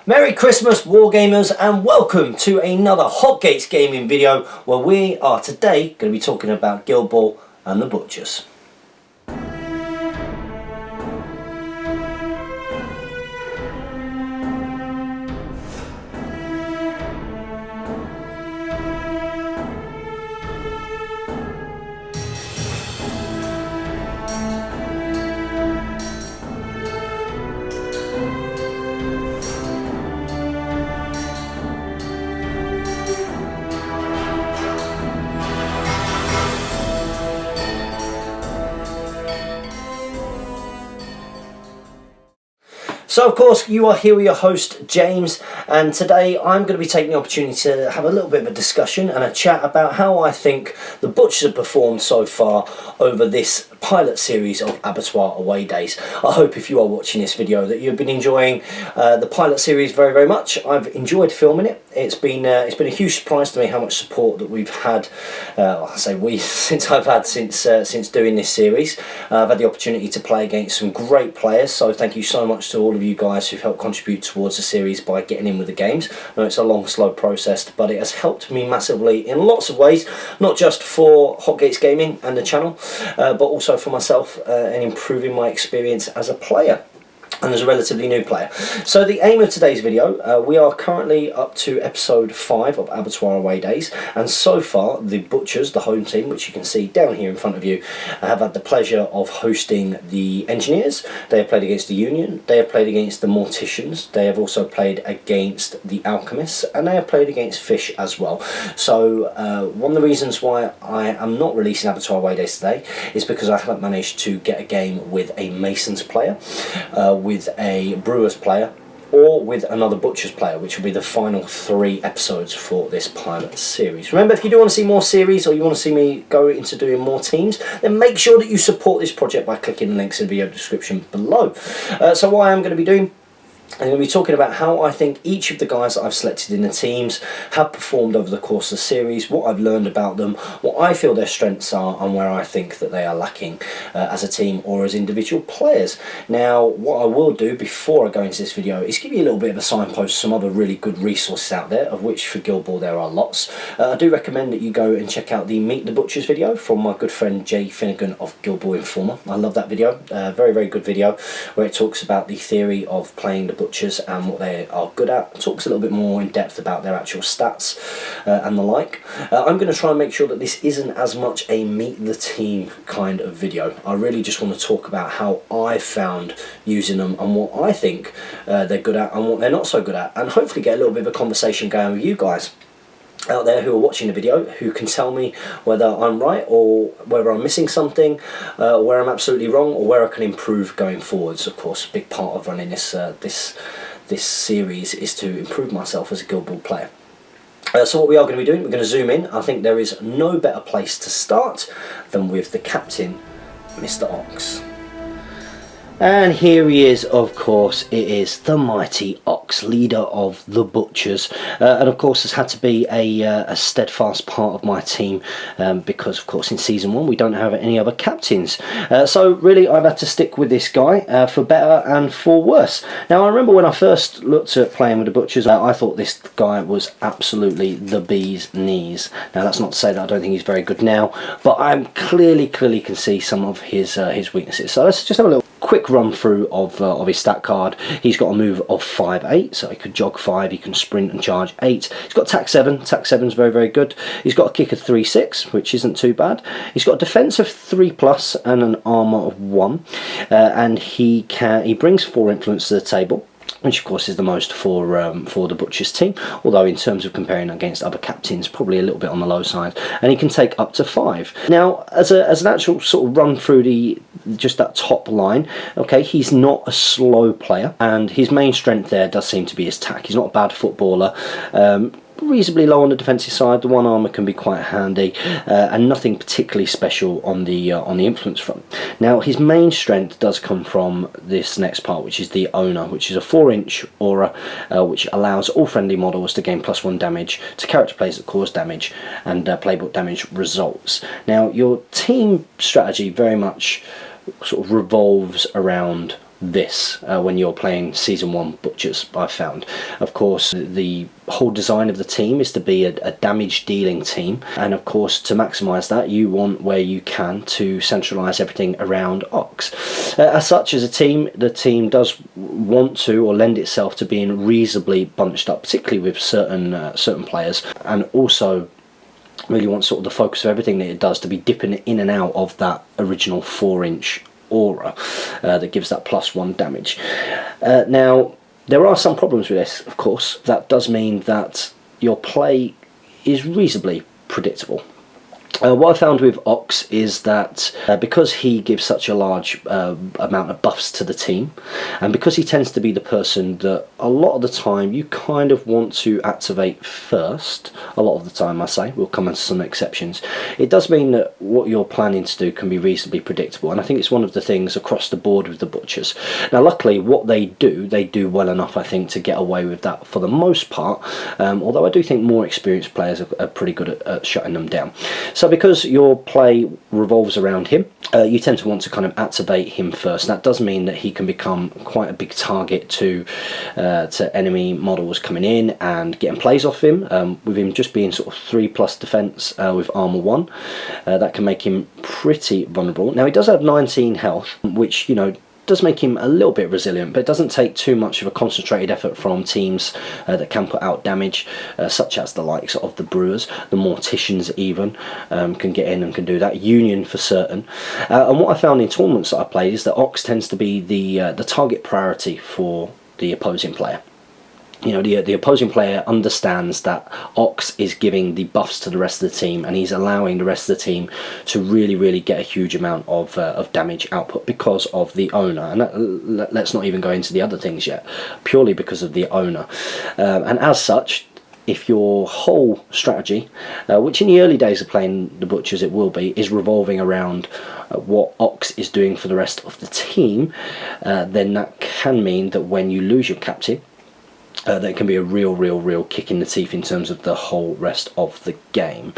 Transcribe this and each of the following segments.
Merry Christmas Wargamers, and welcome to another Hotgates gaming video where we are today going to be talking about Guild Ball and the Butchers. So of course you are here with your host James, and today I'm going to be taking the opportunity to have a little bit of a discussion and a chat about how I think the Butchers have performed so far over this pilot series of Abattoir away days. I hope if you are watching this video that you've been enjoying the pilot series very much. I've enjoyed filming it. It's been a huge surprise to me how much support that we've had. I say we since doing this series. I've had the opportunity to play against some great players, so thank you so much to all of you guys who've helped contribute towards the series by getting in with the games. I know it's a long, slow process, but it has helped me massively in lots of ways, not just for Hotgates Gaming and the channel, but also for myself and improving my experience as a player and as a relatively new player. So the aim of today's video, we are currently up to episode 5 of Abattoir Away Days, and so far the Butchers, the home team, which you can see down here in front of you, have had the pleasure of hosting the Engineers. They have played against the Union, they have played against the Morticians, they have also played against the Alchemists, and they have played against Fish as well. So one of the reasons why I am not releasing Abattoir Away Days today is because I haven't managed to get a game with a Masons player, with a Brewers player, or with another Butchers player, which will be the final 3 episodes for this pilot series. Remember, if you do want to see more series, or you want to see me go into doing more teams, then make sure that you support this project by clicking the links in the video description below. So what I am going to be doing, I'm going to be talking about how I think each of the guys that I've selected in the teams have performed over the course of the series, what I've learned about them, what I feel their strengths are, and where I think that they are lacking as a team or as individual players. Now, what I will do before I go into this video is give you a little bit of a signpost, some other really good resources out there, of which for Guild Ball there are lots. I do recommend that you go and check out the Meet the Butchers video from my good friend Jay Finnegan of Guild Ball Informer. I love that video, very good video, where it talks about the theory of playing the Butchers and what they are good at. It talks a little bit more in depth about their actual stats and the like. I'm going to try and make sure that this isn't as much a meet the team kind of video. I really just want to talk about how I found using them and what I think they're good at and what they're not so good at, and hopefully get a little bit of a conversation going with you guys out there who are watching the video, who can tell me whether I'm right or whether I'm missing something, where I'm absolutely wrong, or where I can improve going forwards. Of course, a big part of running this series is to improve myself as a Guild Ball player. So what we are going to be doing, we're going to zoom in. I think there is no better place to start than with the captain, Mr. Ox. And here he is, of course. It is the mighty Ox, leader of the Butchers, and of course has had to be a steadfast part of my team, because of course in season 1 we don't have any other captains, so really I've had to stick with this guy for better and for worse. Now, I remember when I first looked at playing with the Butchers, I thought this guy was absolutely the bee's knees. Now, that's not to say that I don't think he's very good now, but I clearly can see some of his weaknesses. So let's just have a little quick run through of his stat card. He's got a move of 5'8", so he could jog 5, he can sprint and charge 8. He's got tack 7, tack 7's very good. He's got a kick of 3'6", which isn't too bad. He's got a defense of 3+ and an armor of 1, and he brings 4 influence to the table, which of course is the most for the Butchers team, although in terms of comparing against other captains, probably a little bit on the low side, and he can take up to 5. Now, as an actual sort of run through just that top line, okay, he's not a slow player, and his main strength there does seem to be his tack. He's not a bad footballer, reasonably low on the defensive side. The 1 armor can be quite handy, and nothing particularly special on the influence front. Now, his main strength does come from this next part, which is the Owner, which is a 4-inch aura, which allows all friendly models to gain +1 damage to character plays that cause damage and playbook damage results. Now, your team strategy very much sort of revolves around this when you're playing Season 1 Butchers, I've found. Of course, the whole design of the team is to be a damage dealing team, and of course to maximise that you want, where you can, to centralise everything around Ox. As such, as a team, the team does want to, or lend itself to, being reasonably bunched up, particularly with certain players, and also really wants sort of the focus of everything that it does to be dipping in and out of that original 4-inch aura that gives that +1 damage. Now, there are some problems with this, of course. That does mean that your play is reasonably predictable. What I found with Ox is that because he gives such a large amount of buffs to the team, and because he tends to be the person that a lot of the time you kind of want to activate first, a lot of the time I say, we'll come into some exceptions, it does mean that what you're planning to do can be reasonably predictable, and I think it's one of the things across the board with the Butchers. Now luckily what they do well enough, I think, to get away with that for the most part, although I do think more experienced players are pretty good at shutting them down. So because your play revolves around him, you tend to want to kind of activate him first. That does mean that he can become quite a big target to enemy models coming in and getting plays off him, with him just being sort of 3+ defense with armor 1. That can make him pretty vulnerable. Now he does have 19 health, which, you know, does make him a little bit resilient, but it doesn't take too much of a concentrated effort from teams that can put out damage, such as the likes of the Brewers, the Morticians even can get in and can do that, Union for certain. And what I found in tournaments that I played is that Ox tends to be the target priority for the opposing player. You know, the opposing player understands that Ox is giving the buffs to the rest of the team, and he's allowing the rest of the team to really get a huge amount of damage output because of the owner. And let's not even go into the other things yet, purely because of the owner. And as such, if your whole strategy, which in the early days of playing the Butchers it will be, is revolving around what Ox is doing for the rest of the team, then that can mean that when you lose your captain, that can be a real kick in the teeth in terms of the whole rest of the game.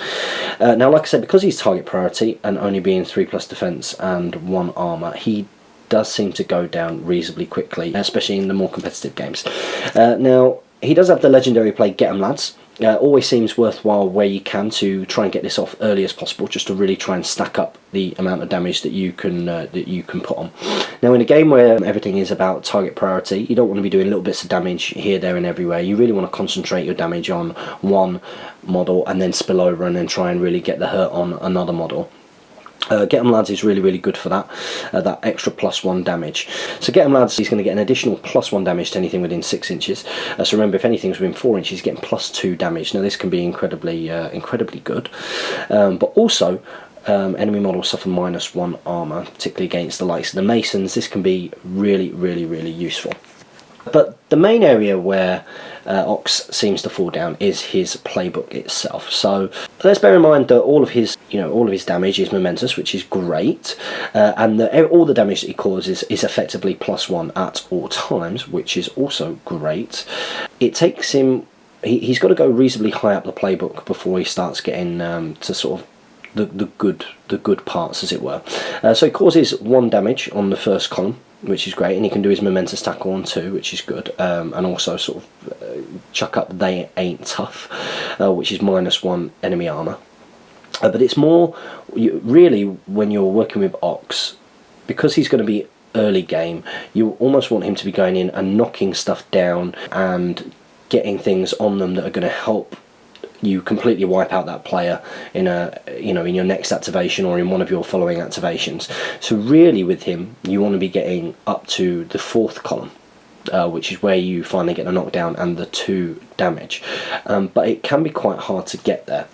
Now, like I said, because he's target priority and only being 3+ defense and 1 armor, he does seem to go down reasonably quickly, especially in the more competitive games. Now, he does have the legendary play Get 'em Lads. Always seems worthwhile where you can to try and get this off early as possible, just to really try and stack up the amount of damage that you can put on. Now, in a game where everything is about target priority, you don't want to be doing little bits of damage here, there and everywhere. You really want to concentrate your damage on one model and then spill over and then try and really get the hurt on another model. Get 'em Lads is really good for that, that extra +1 damage. So Get 'em Lads, he's going to get an additional +1 damage to anything within 6 inches. So remember, if anything's within 4 inches, he's getting +2 damage. Now this can be incredibly good, but also enemy models suffer -1 armor, particularly against the likes of the Masons. This can be really useful. But the main area where Ox seems to fall down is his playbook itself. So let's bear in mind that all of his damage is momentous, which is great, and all the damage that he causes is effectively +1 at all times, which is also great. It takes him, he's got to go reasonably high up the playbook before he starts getting to sort of the good parts, as it were. So he causes 1 damage on the first column, which is great, and he can do his momentous tackle on 2, which is good, and also sort of chuck up They Ain't Tough, which is -1 enemy armor. But it's more really when you're working with Ox, because he's going to be early game, you almost want him to be going in and knocking stuff down and getting things on them that are going to help you completely wipe out that player in in your next activation or in one of your following activations. So really with him, you want to be getting up to the 4th column, which is where you finally get the knockdown and the 2 damage. But it can be quite hard to get there.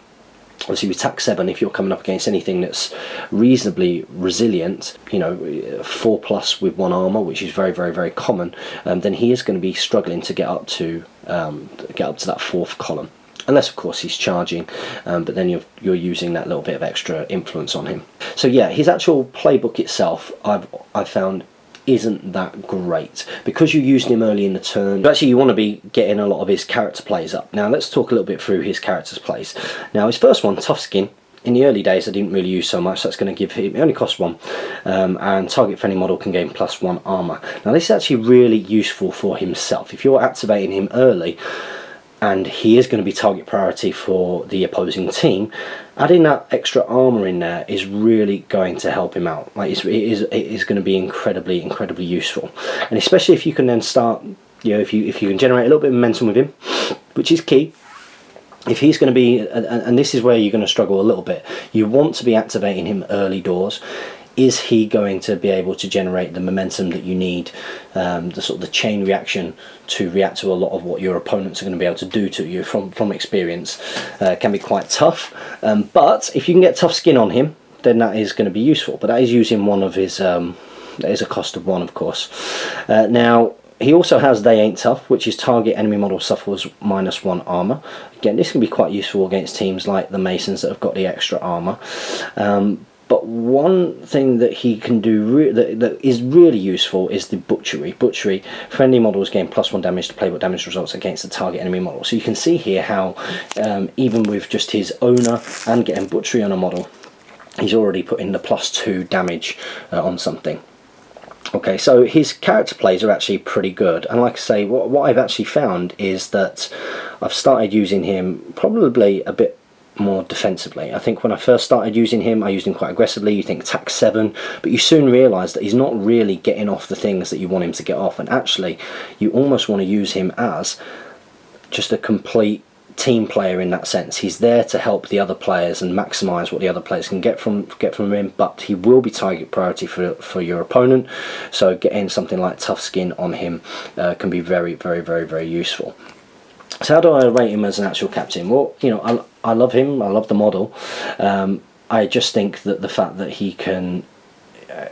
Obviously with TAC 7, if you're coming up against anything that's reasonably resilient, 4+ with 1 armor, which is very common, then he is going to be struggling to get up to that 4th column. Unless of course he's charging, but then you're using that little bit of extra influence on him. So yeah, his actual playbook itself, I've found, isn't that great, because you used him early in the turn. Actually, you want to be getting a lot of his character plays up. Now let's talk a little bit through his character's plays. Now his first one, Tough Skin, in the early days I didn't really use so much. That's going to give him, it only costs 1, and target friendly model can gain +1 armor. Now this is actually really useful for himself. If you're activating him early and he is going to be target priority for the opposing team, adding that extra armor in there is really going to help him out. Like it is going to be incredibly useful, and especially if you can then start, you know, if you can generate a little bit of momentum with him, which is key. If he's going to be, and this is where you're going to struggle a little bit, you want to be activating him early doors. Is he going to be able to generate the momentum that you need, the sort of the chain reaction to react to a lot of what your opponents are going to be able to do to you? From experience, can be quite tough. But if you can get tough skin on him, then that is going to be useful. But that is using one of his. That is a cost of 1, of course. Now, he also has They Ain't Tough, which is target enemy model suffers -1 armor. Again, this can be quite useful against teams like the Masons that have got the extra armor. But one thing that he can do that is really useful is the Butchery. Butchery, friendly models gain +1 damage to playbook damage results against the target enemy model. So you can see here how even with just his owner and getting Butchery on a model, he's already put in the +2 damage on something. Okay, so his character plays are actually pretty good, and like I say, what I've actually found is that I've started using him probably a bit more defensively. I think when I first started using him, I used him quite aggressively. You think attack 7, but you soon realise that he's not really getting off the things that you want him to get off, and actually you almost want to use him as just a complete team player in that sense. He's there to help the other players and maximise what the other players can get from him, but he will be target priority for your opponent, so getting something like tough skin on him can be very useful. So how do I rate him as an actual captain? Well, you know, I love him, I love the model. I just think that the fact that he can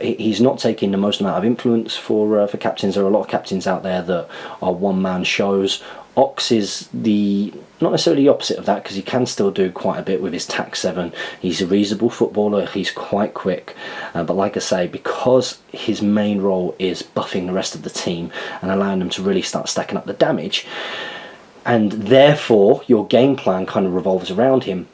he's not taking the most amount of influence for captains. There are a lot of captains out there that are one-man shows. Ox is not necessarily the opposite of that, because he can still do quite a bit with his tack 7. He's a reasonable footballer, he's quite quick, but like I say, because his main role is buffing the rest of the team and allowing them to really start stacking up the damage, and therefore your game plan kind of revolves around him,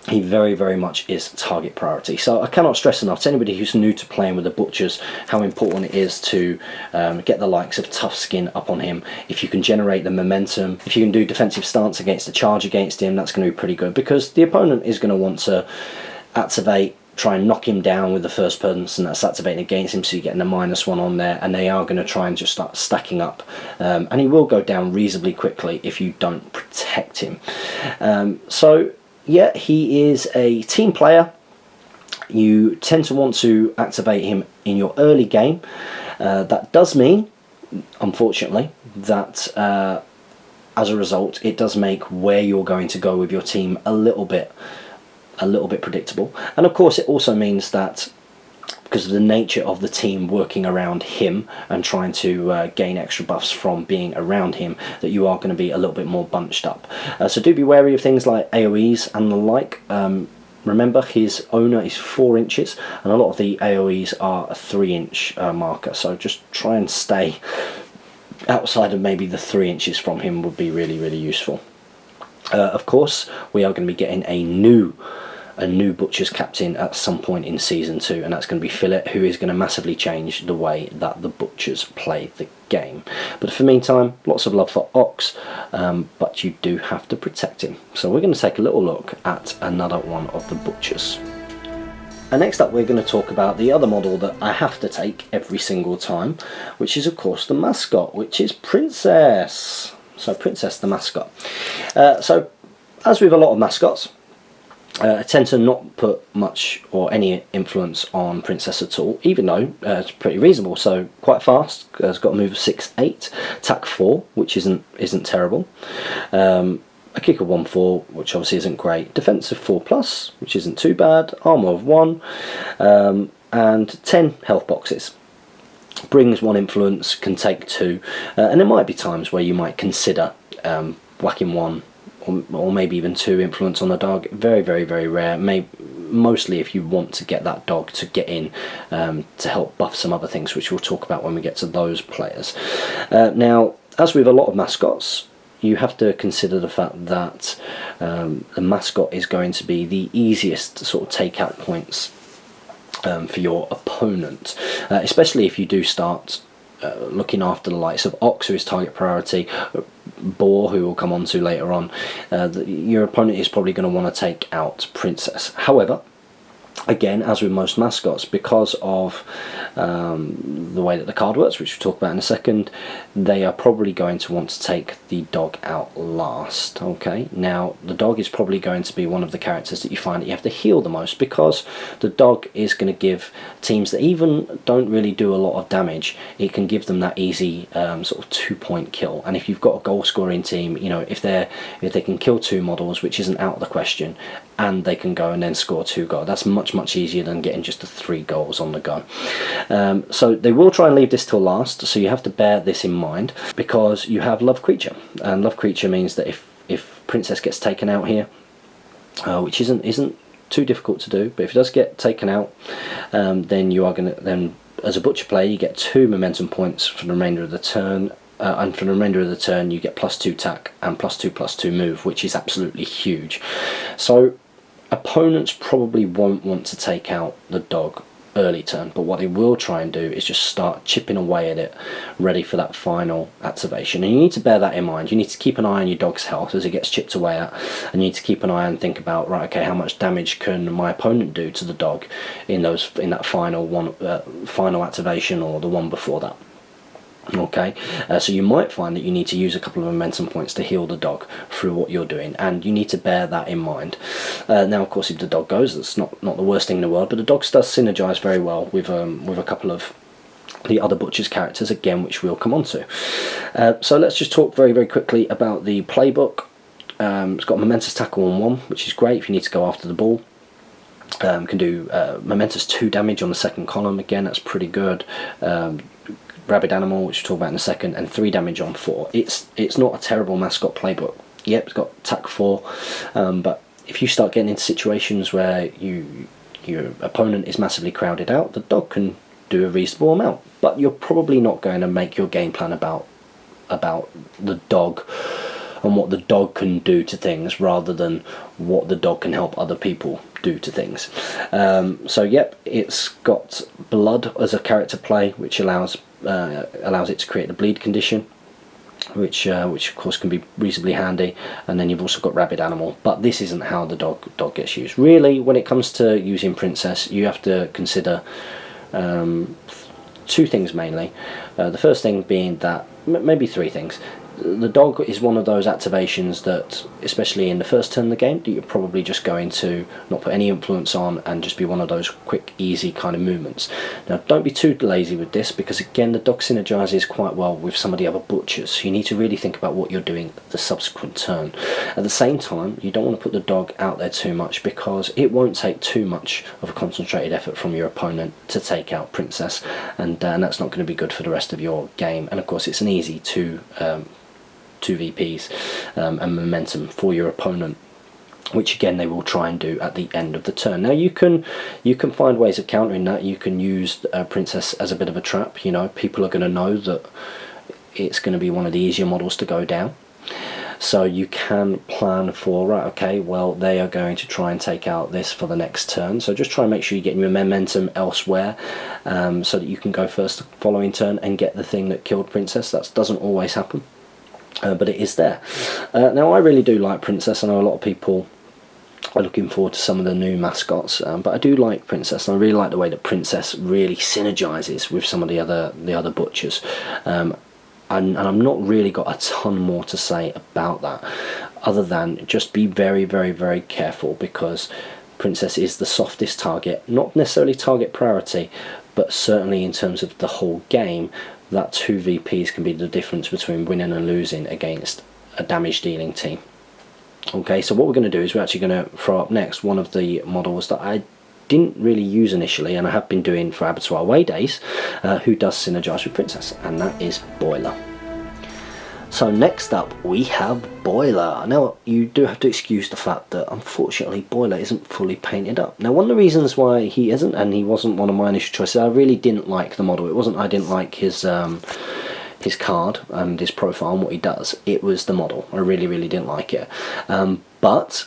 he very much is target priority. So I cannot stress enough to anybody who's new to playing with the Butchers how important it is to get the likes of tough skin up on him. If you can generate the momentum, if you can do defensive stance against the charge against him, that's going to be pretty good, because the opponent is going to want to activate, try and knock him down with the first person that's activating against him, so you're getting a -1 on there, and they are going to try and just start stacking up, and he will go down reasonably quickly if you don't protect him. So yeah, he is a team player. You tend to want to activate him in your early game. That does mean, unfortunately, that as a result, it does make where you're going to go with your team a little bit predictable. And of course, it also means that because of the nature of the team working around him and trying to gain extra buffs from being around him, that you are going to be a little bit more bunched up. So do be wary of things like AoEs and the like. Remember, his owner is 4 inches, and a lot of the AoEs are a 3-inch marker, so just try and stay outside of maybe the 3 inches from him would be really useful. Of course, we are going to be getting a new Butcher's captain at some point in Season 2, and that's going to be Philip, who is going to massively change the way that the Butchers play the game. But for the meantime, lots of love for Ox, but you do have to protect him. So we're going to take a little look at another one of the Butchers. And next up, we're going to talk about the other model that I have to take every single time, which is of course the Mascot, which is Princess. So Princess the Mascot. So as with a lot of mascots, I tend to not put much or any influence on Princess at all, even though it's pretty reasonable. So quite fast, it's got a move of 6-8, attack 4, which isn't terrible, a kick of 1-4, which obviously isn't great, defense of 4+, which isn't too bad, armor of 1, and 10 health boxes. Brings 1 influence, can take 2, and there might be times where you might consider whacking 1 or maybe even 2 influence on the dog. Very rare. Mostly if you want to get that dog to get in to help buff some other things, which we'll talk about when we get to those players. Now, as with a lot of mascots, you have to consider the fact that the Mascot is going to be the easiest to sort of take out points for your opponent, especially if you do start looking after the likes of Ox, who is target priority, Boar, who we'll come on to later on. Your opponent is probably going to want to take out Princess. However, again, as with most mascots, because of the way that the card works, which we'll talk about in a second, they are probably going to want to take the dog out last. Okay, now the dog is probably going to be one of the characters that you find that you have to heal the most, because the dog is going to give teams that even don't really do a lot of damage, it can give them that easy sort of 2-point kill. And if you've got a goal scoring team, you know, if they can kill 2 models, which isn't out of the question, and they can go and then score 2 goals, that's much easier than getting just the 3 goals on the go. So they will try and leave this till last, so you have to bear this in mind, because you have Love Creature, and Love Creature means that if Princess gets taken out here, which isn't too difficult to do, but if it does get taken out, then you are going to, as a Butcher player, you get 2 momentum points for the remainder of the turn. And for the remainder of the turn you get +2 tack and +2/+2 move, which is absolutely huge. So opponents probably won't want to take out the dog early turn, but what they will try and do is just start chipping away at it, ready for that final activation. And you need to bear that in mind. You need to keep an eye on your dog's health as it gets chipped away at, and you need to keep an eye and think about, right, okay, how much damage can my opponent do to the dog in that final activation, or the one before that. Okay, so you might find that you need to use a couple of momentum points to heal the dog through what you're doing, and you need to bear that in mind. Now, of course, if the dog goes, that's not the worst thing in the world, but the dog does synergise very well with a couple of the other Butcher's characters, again, which we'll come on to. So let's just talk very quickly about the playbook. It's got momentous tackle on 1, which is great if you need to go after the ball. Can do momentous 2 damage on the second column, again, that's pretty good. Rabid Animal, which we'll talk about in a second, and 3 damage on 4. It's not a terrible Mascot playbook. Yep, it's got tack 4, but if you start getting into situations where your opponent is massively crowded out, the dog can do a reasonable amount, but you're probably not going to make your game plan about the dog and what the dog can do to things, rather than what the dog can help other people do to things. So yep, it's got Blood as a character play, which allows it to create the bleed condition, which of course can be reasonably handy. And then you've also got Rabid Animal, but this isn't how the dog gets used. Really, when it comes to using Princess, you have to consider 2 things mainly. The first thing being that, maybe 3 things. The dog is one of those activations that, especially in the first turn of the game, that you're probably just going to not put any influence on and just be one of those quick, easy kind of movements. Now, don't be too lazy with this, because again, the dog synergises quite well with some of the other Butchers, so you need to really think about what you're doing the subsequent turn. At the same time, you don't want to put the dog out there too much, because it won't take too much of a concentrated effort from your opponent to take out Princess, and that's not going to be good for the rest of your game. And of course, it's an easy 2 VPs and momentum for your opponent, which again they will try and do at the end of the turn. Now you can find ways of countering that. You can use Princess as a bit of a trap. You know, people are going to know that it's going to be one of the easier models to go down, so you can plan for, right, okay, well, they are going to try and take out this for the next turn, so just try and make sure you're getting your momentum elsewhere, so that you can go first the following turn and get the thing that killed Princess. That doesn't always happen, but it is there. Now, I really do like Princess. I know a lot of people are looking forward to some of the new mascots, but I do like Princess, and I really like the way that Princess really synergises with some of the other Butchers. And I've not really got a ton more to say about that, other than just be very careful, because Princess is the softest target, not necessarily target priority, but certainly in terms of the whole game, that 2 VPs can be the difference between winning and losing against a damage dealing team. Okay, so what we're going to do is we're actually going to throw up next one of the models that I didn't really use initially, and I have been doing for Abattoir away days, who does synergise with Princess, and that is Boiler. So next up we have Boiler. Now, you do have to excuse the fact that unfortunately Boiler isn't fully painted up. Now, one of the reasons why he isn't, and he wasn't one of my initial choices, I really didn't like the model. It wasn't I didn't like his his card and his profile and what he does, it was the model. I really didn't like it. But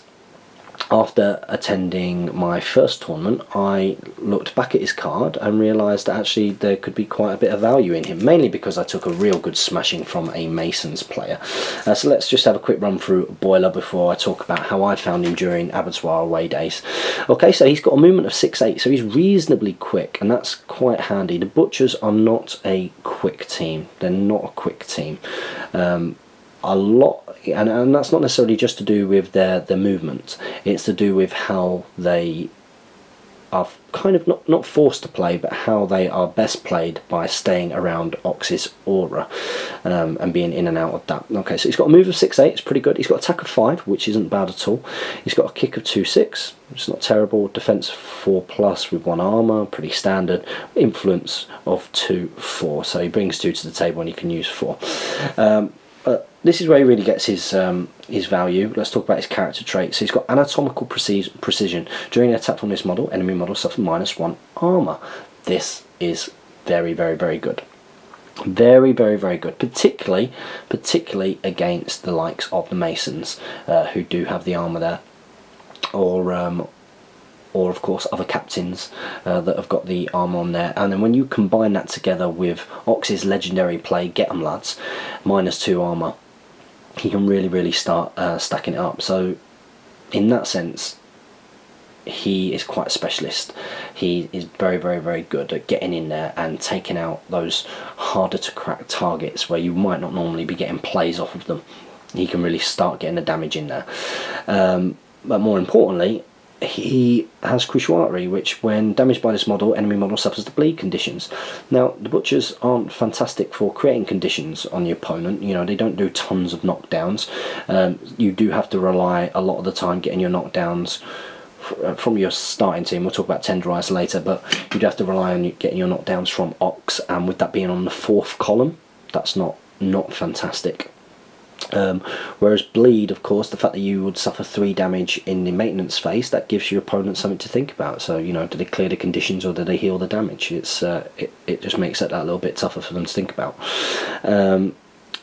after attending my first tournament, I looked back at his card and realised that actually there could be quite a bit of value in him, mainly because I took a real good smashing from a Masons player. So let's just have a quick run through Boiler before I talk about how I found him during Abattoir away days. Okay, so he's got a movement of 6'8", so he's reasonably quick, and that's quite handy. The Butchers are not a quick team. They're not a quick team. A lot, and that's not necessarily just to do with their movement, it's to do with how they are kind of not forced to play, but how they are best played by staying around Ox's aura and being in and out of that. Okay, so he's got a move of 6'8", it's pretty good. He's got attack of 5, which isn't bad at all. He's got a kick of 2'6", it's not terrible. Defense 4+ with 1 armor, pretty standard. Influence of 2/4, so he brings 2 to the table and you can use 4. This is where he really gets his value. Let's talk about his character traits. So he's got anatomical precision. During an attack from this model, enemy model suffers -1 armor. This is very good. Very good, particularly against the likes of the Masons, who do have the armor there, or of course other captains that have got the armor on there. And then when you combine that together with Ox's legendary play, Get 'em Lads, -2 armor, he can really start stacking it up. So in that sense, he is quite a specialist. He is very good at getting in there and taking out those harder to crack targets where you might not normally be getting plays off of them. He can really start getting the damage in there. But more importantly, he has Crucial Artery, which when damaged by this model, enemy model suffers the bleed conditions. Now, the Butchers aren't fantastic for creating conditions on the opponent. You know, they don't do tons of knockdowns. You do have to rely a lot of the time getting your knockdowns from your starting team. We'll talk about Tenderizer later, but you'd have to rely on getting your knockdowns from Ox, and with that being on the 4th column, that's not fantastic. Whereas bleed, of course, the fact that you would suffer 3 damage in the maintenance phase, that gives your opponent something to think about. So, you know, do they clear the conditions or do they heal the damage? It's it just makes it that little bit tougher for them to think about.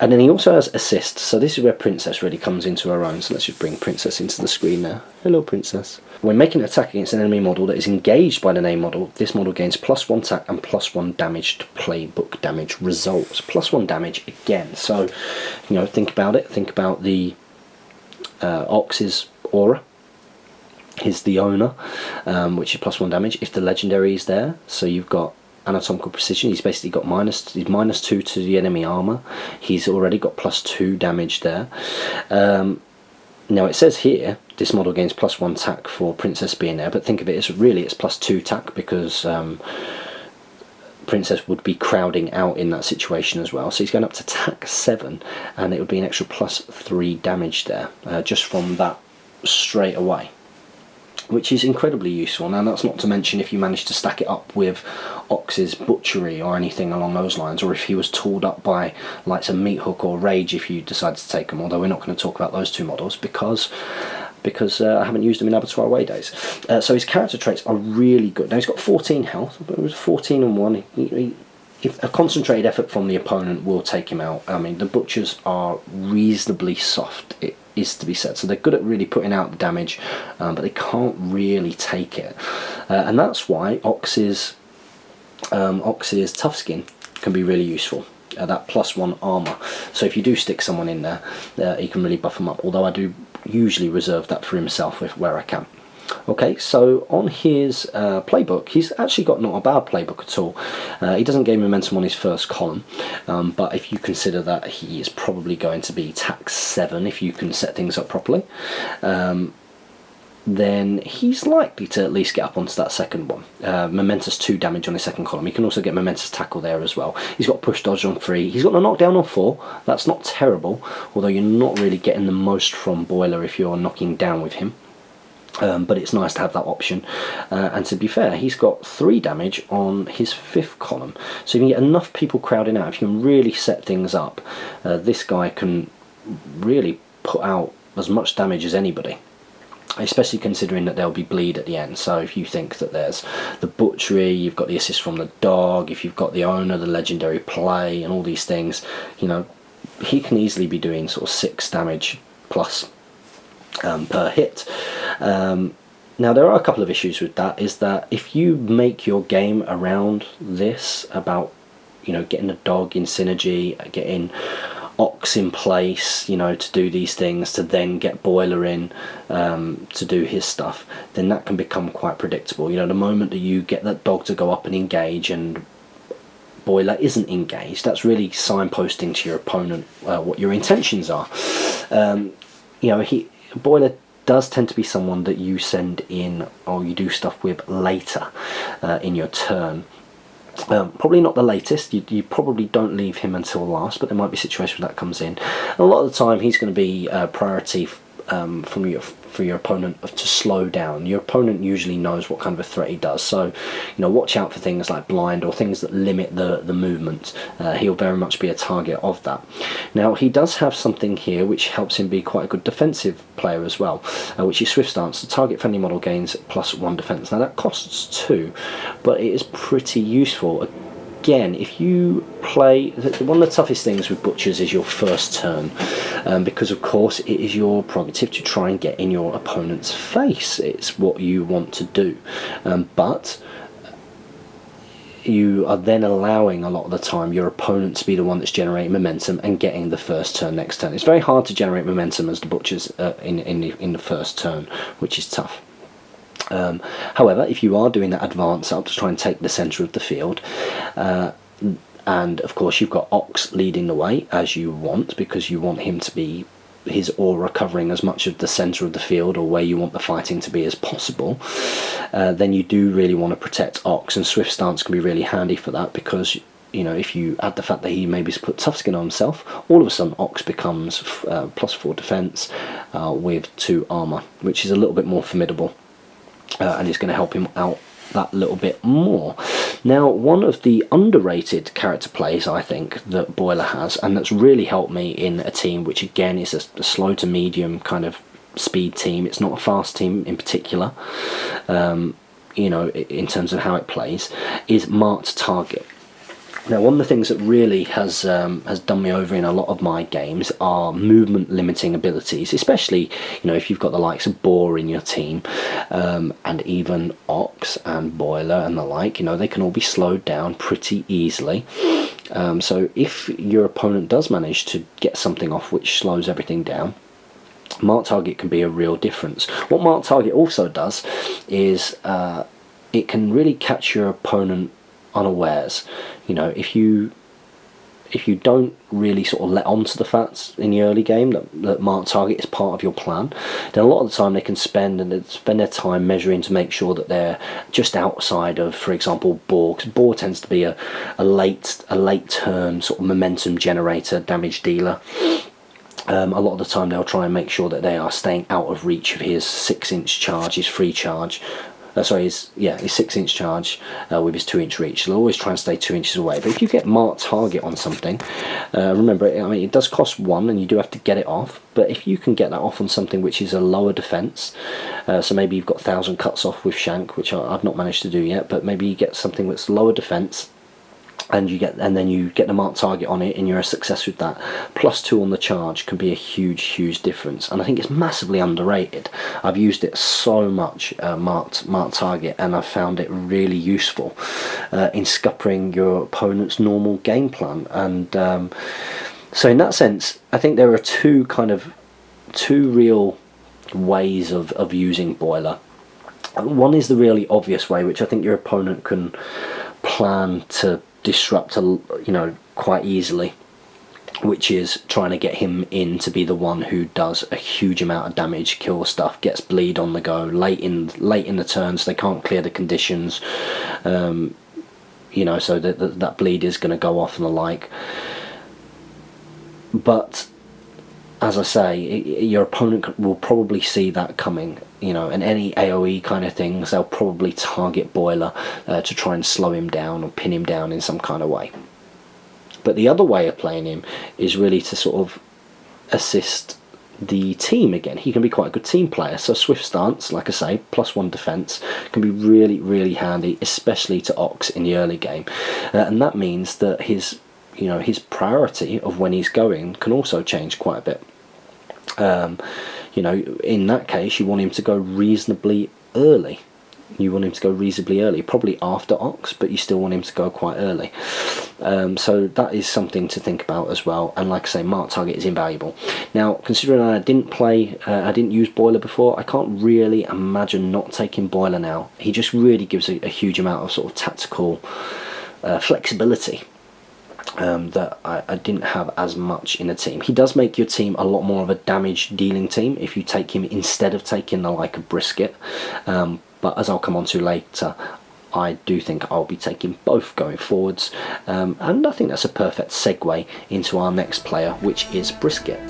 And then he also has assist, so this is where Princess really comes into her own. So let's just bring Princess into the screen now. Hello, Princess. When making an attack against an enemy model that is engaged by the name model, this model gains +1 attack and +1 damage to playbook damage results. +1 damage again. So, you know, think about it. Think about the Ox's aura. He's the owner, which is +1 damage. If the legendary is there, so you've got anatomical precision, he's basically got -2 to the enemy armor. He's already got +2 damage there. Now it says here this model gains +1 attack for Princess being there, but think of it as really it's +2 attack because Princess would be crowding out in that situation as well. So he's going up to attack 7, and it would be an extra +3 damage there, just from that straight away, which is incredibly useful. Now that's not to mention if you manage to stack it up with Ox's Butchery or anything along those lines, or if he was tooled up by like some Meat Hook or Rage if you decide to take them, although we're not going to talk about those 2 models because I haven't used them in Abattoir away days. So his character traits are really good. Now he's got 14 health, but it was 14 and 1. If a concentrated effort from the opponent will take him out. I mean, the Butchers are reasonably soft, it is to be said. So they're good at really putting out the damage, but they can't really take it. And that's why Ox's Tough Skin can be really useful. That +1 armor. So if you do stick someone in there, he can really buff them up. Although I do usually reserve that for himself where I can. Okay, so on his playbook, he's actually got not a bad playbook at all. He doesn't gain momentum on his first column, but if you consider that he is probably going to be tax 7 if you can set things up properly, then he's likely to at least get up onto that second one. Momentous 2 damage on his second column. He can also get momentous tackle there as well. He's got push dodge on 3. He's got a knockdown on 4. That's not terrible, although you're not really getting the most from Boiler if you're knocking down with him. But it's nice to have that option, and to be fair, he's got 3 damage on his 5th column, so you can get enough people crowding out. If you can really set things up, this guy can really put out as much damage as anybody. especially considering that there'll be bleed at the end. So if you think that there's the butchery, you've got the assist from the dog, if you've got the owner, the legendary play, and all these things, you know, he can easily be doing sort of 6 damage plus per hit. Now there are a couple of issues with that, is that if you make your game around this, about, you know, getting a dog in synergy, getting Ox in place, you know, to do these things, to then get Boiler in to do his stuff, then that can become quite predictable. You know, the moment that you get that dog to go up and engage and Boiler isn't engaged, that's really signposting to your opponent what your intentions are. You know, Boiler does tend to be someone that you send in or you do stuff with later in your turn. Probably not the latest. You probably don't leave him until last, but there might be situations where that comes in. And a lot of the time he's going to be priority for your opponent to slow down. Your opponent usually knows what kind of a threat he does, so, you know, watch out for things like blind or things that limit the movement. He'll very much be a target of that. Now he does have something here which helps him be quite a good defensive player as well, which is Swift Stance. The target friendly model gains +1 defense. Now that costs 2, but it is pretty useful. Again, if you play, one of the toughest things with butchers is your first turn, because of course it is your prerogative to try and get in your opponent's face. It's what you want to do, but you are then allowing a lot of the time your opponent to be the one that's generating momentum and getting the first turn next turn. It's very hard to generate momentum as the butchers in the first turn, which is tough. However, if you are doing that advance up to try and take the centre of the field, and of course you've got Ox leading the way as you want, because you want him to be, his aura covering as much of the centre of the field or where you want the fighting to be as possible, then you do really want to protect Ox, and Swift Stance can be really handy for that, because, you know, if you add the fact that he maybe put Tough Skin on himself, all of a sudden Ox becomes +4 defense with 2 armour, which is a little bit more formidable. And it's going to help him out that little bit more. Now, one of the underrated character plays I think that Boiler has, and that's really helped me in a team which again is a slow to medium kind of speed team, it's not a fast team in particular, you know, in terms of how it plays, is Marked Target. Now, one of the things that really has done me over in a lot of my games are movement limiting abilities, especially, you know, if you've got the likes of Boar in your team, and even Ox and Boiler and the like, you know, they can all be slowed down pretty easily. So if your opponent does manage to get something off which slows everything down, Marked Target can be a real difference. What Marked Target also does is it can really catch your opponent unawares. You know, if you don't really sort of let on to the facts in the early game that Marked Target is part of your plan, then a lot of the time they can spend their time measuring to make sure that they're just outside of, for example, Boar, because Boar tends to be a late turn sort of momentum generator, damage dealer. A lot of the time they'll try and make sure that they are staying out of reach of his 6-inch charge, his free charge. His 6-inch charge with his 2-inch reach. They'll always try and stay 2 inches away. But if you get Marked Target on something, remember, I mean, it does cost 1 and you do have to get it off. But if you can get that off on something which is a lower defense, so maybe you've got 1,000 cuts off with Shank, which I've not managed to do yet, but maybe you get something that's lower defense, and then you get the Marked Target on it and you're a success with that, +2 on the charge can be a huge difference, and I think it's massively underrated. I've used it so much, marked Target, and I've found it really useful in scuppering your opponent's normal game plan. And so in that sense, I think there are two real ways of using Boiler. One is the really obvious way, which I think your opponent can plan to disrupt, you know, quite easily, which is trying to get him in to be the one who does a huge amount of damage, kill stuff, gets bleed on the go late in the turns. They can't clear the conditions, you know, so that bleed is going to go off and the like. But as I say, your opponent will probably see that coming, you know, and any AoE kind of things, they'll probably target Boiler to try and slow him down or pin him down in some kind of way. But the other way of playing him is really to sort of assist the team again. He can be quite a good team player, so swift stance, like I say, +1 defence, can be really, really handy, especially to Ox in the early game. And that means that his priority of when he's going can also change quite a bit. In that case, you want him to go reasonably early. Probably after Ox, but you still want him to go quite early. So that is something to think about as well. And like I say, mark target is invaluable. Now, considering I didn't use Boiler before, I can't really imagine not taking Boiler now. He just really gives a huge amount of sort of tactical flexibility that I didn't have as much in a team. He does make your team a lot more of a damage dealing team if you take him instead of taking the like of Brisket. But as I'll come on to later, I do think I'll be taking both going forwards, and I think that's a perfect segue into our next player, which is Brisket.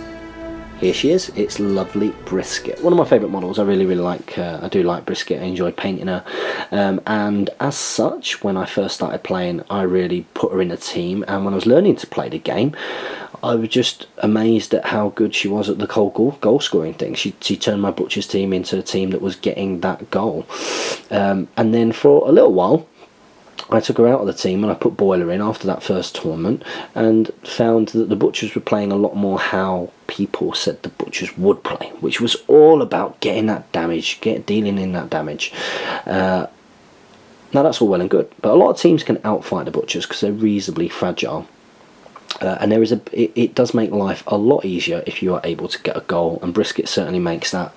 Here she is. It's lovely Brisket. One of my favourite models. I really like. I do like Brisket. I enjoy painting her, and as such, when I first started playing, I really put her in a team. And when I was learning to play the game, I was just amazed at how good she was at the goal scoring thing. She turned my Butcher's team into a team that was getting that goal, and then for a little while, I took her out of the team and I put Boiler in after that first tournament, and found that the Butchers were playing a lot more how people said the Butchers would play, which was all about getting that damage, dealing in that damage. Now that's all well and good, but a lot of teams can outfight the Butchers because they're reasonably fragile. And it does make life a lot easier if you are able to get a goal, and Brisket certainly makes that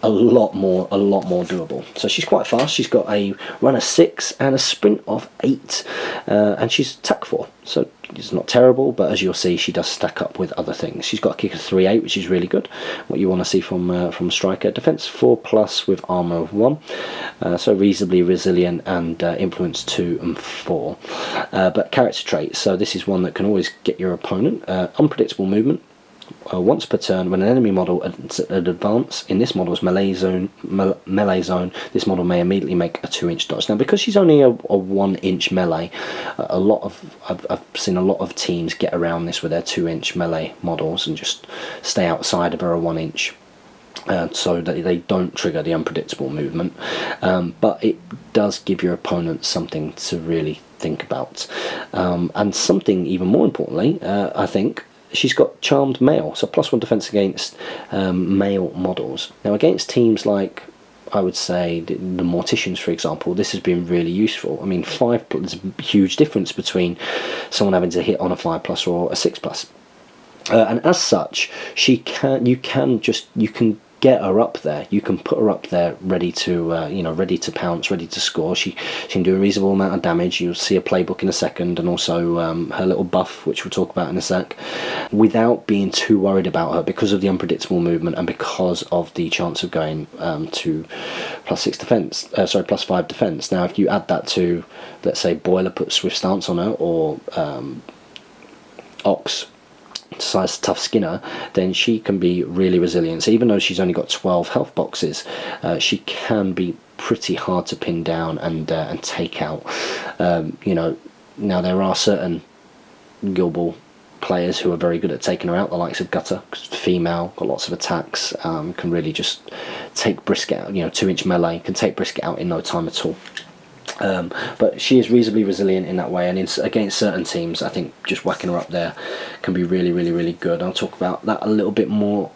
a lot more doable. So she's quite fast. She's got a run of 6 and a sprint of 8, and she's attack 4, so it's not terrible, but as you'll see, she does stack up with other things. She's got a kick of 3-8, which is really good, what you want to see from a striker. Defense 4+ with armor of 1, so reasonably resilient, and influence 2 and 4. But character traits, so this is one that can always get your opponent. Unpredictable movement. Once per turn, when an enemy model at advance in this model's melee zone, this model may immediately make a 2-inch dodge. Now, because she's only a 1-inch melee, I've seen a lot of teams get around this with their 2-inch melee models and just stay outside of her a 1-inch. So that they don't trigger the unpredictable movement, but it does give your opponent something to really think about, and something even more importantly, I think. She's got Charmed Male, so +1 defense against male models. Now, against teams like, I would say, the Morticians, for example, this has been really useful. I mean, 5+, there's a huge difference between someone having to hit on a 5+ or a 6+. And as such, you can get her up there. You can put her up there, ready to ready to pounce, ready to score. She can do a reasonable amount of damage. You'll see a playbook in a second, and also her little buff, which we'll talk about in a sec, without being too worried about her because of the unpredictable movement and because of the chance of going to +6 defense. +5 defense. Now, if you add that to, let's say, Boiler puts swift stance on her, or Ox size tough skinner, then she can be really resilient. So even though she's only got 12 health boxes, she can be pretty hard to pin down and take out. Now there are certain Guild Ball players who are very good at taking her out, the likes of Gutter, female, got lots of attacks, can really just take Brisket out, 2-inch melee, can take Brisket out in no time at all. But she is reasonably resilient in that way, and against certain teams, I think just whacking her up there can be really, really, really good. I'll talk about that a little bit more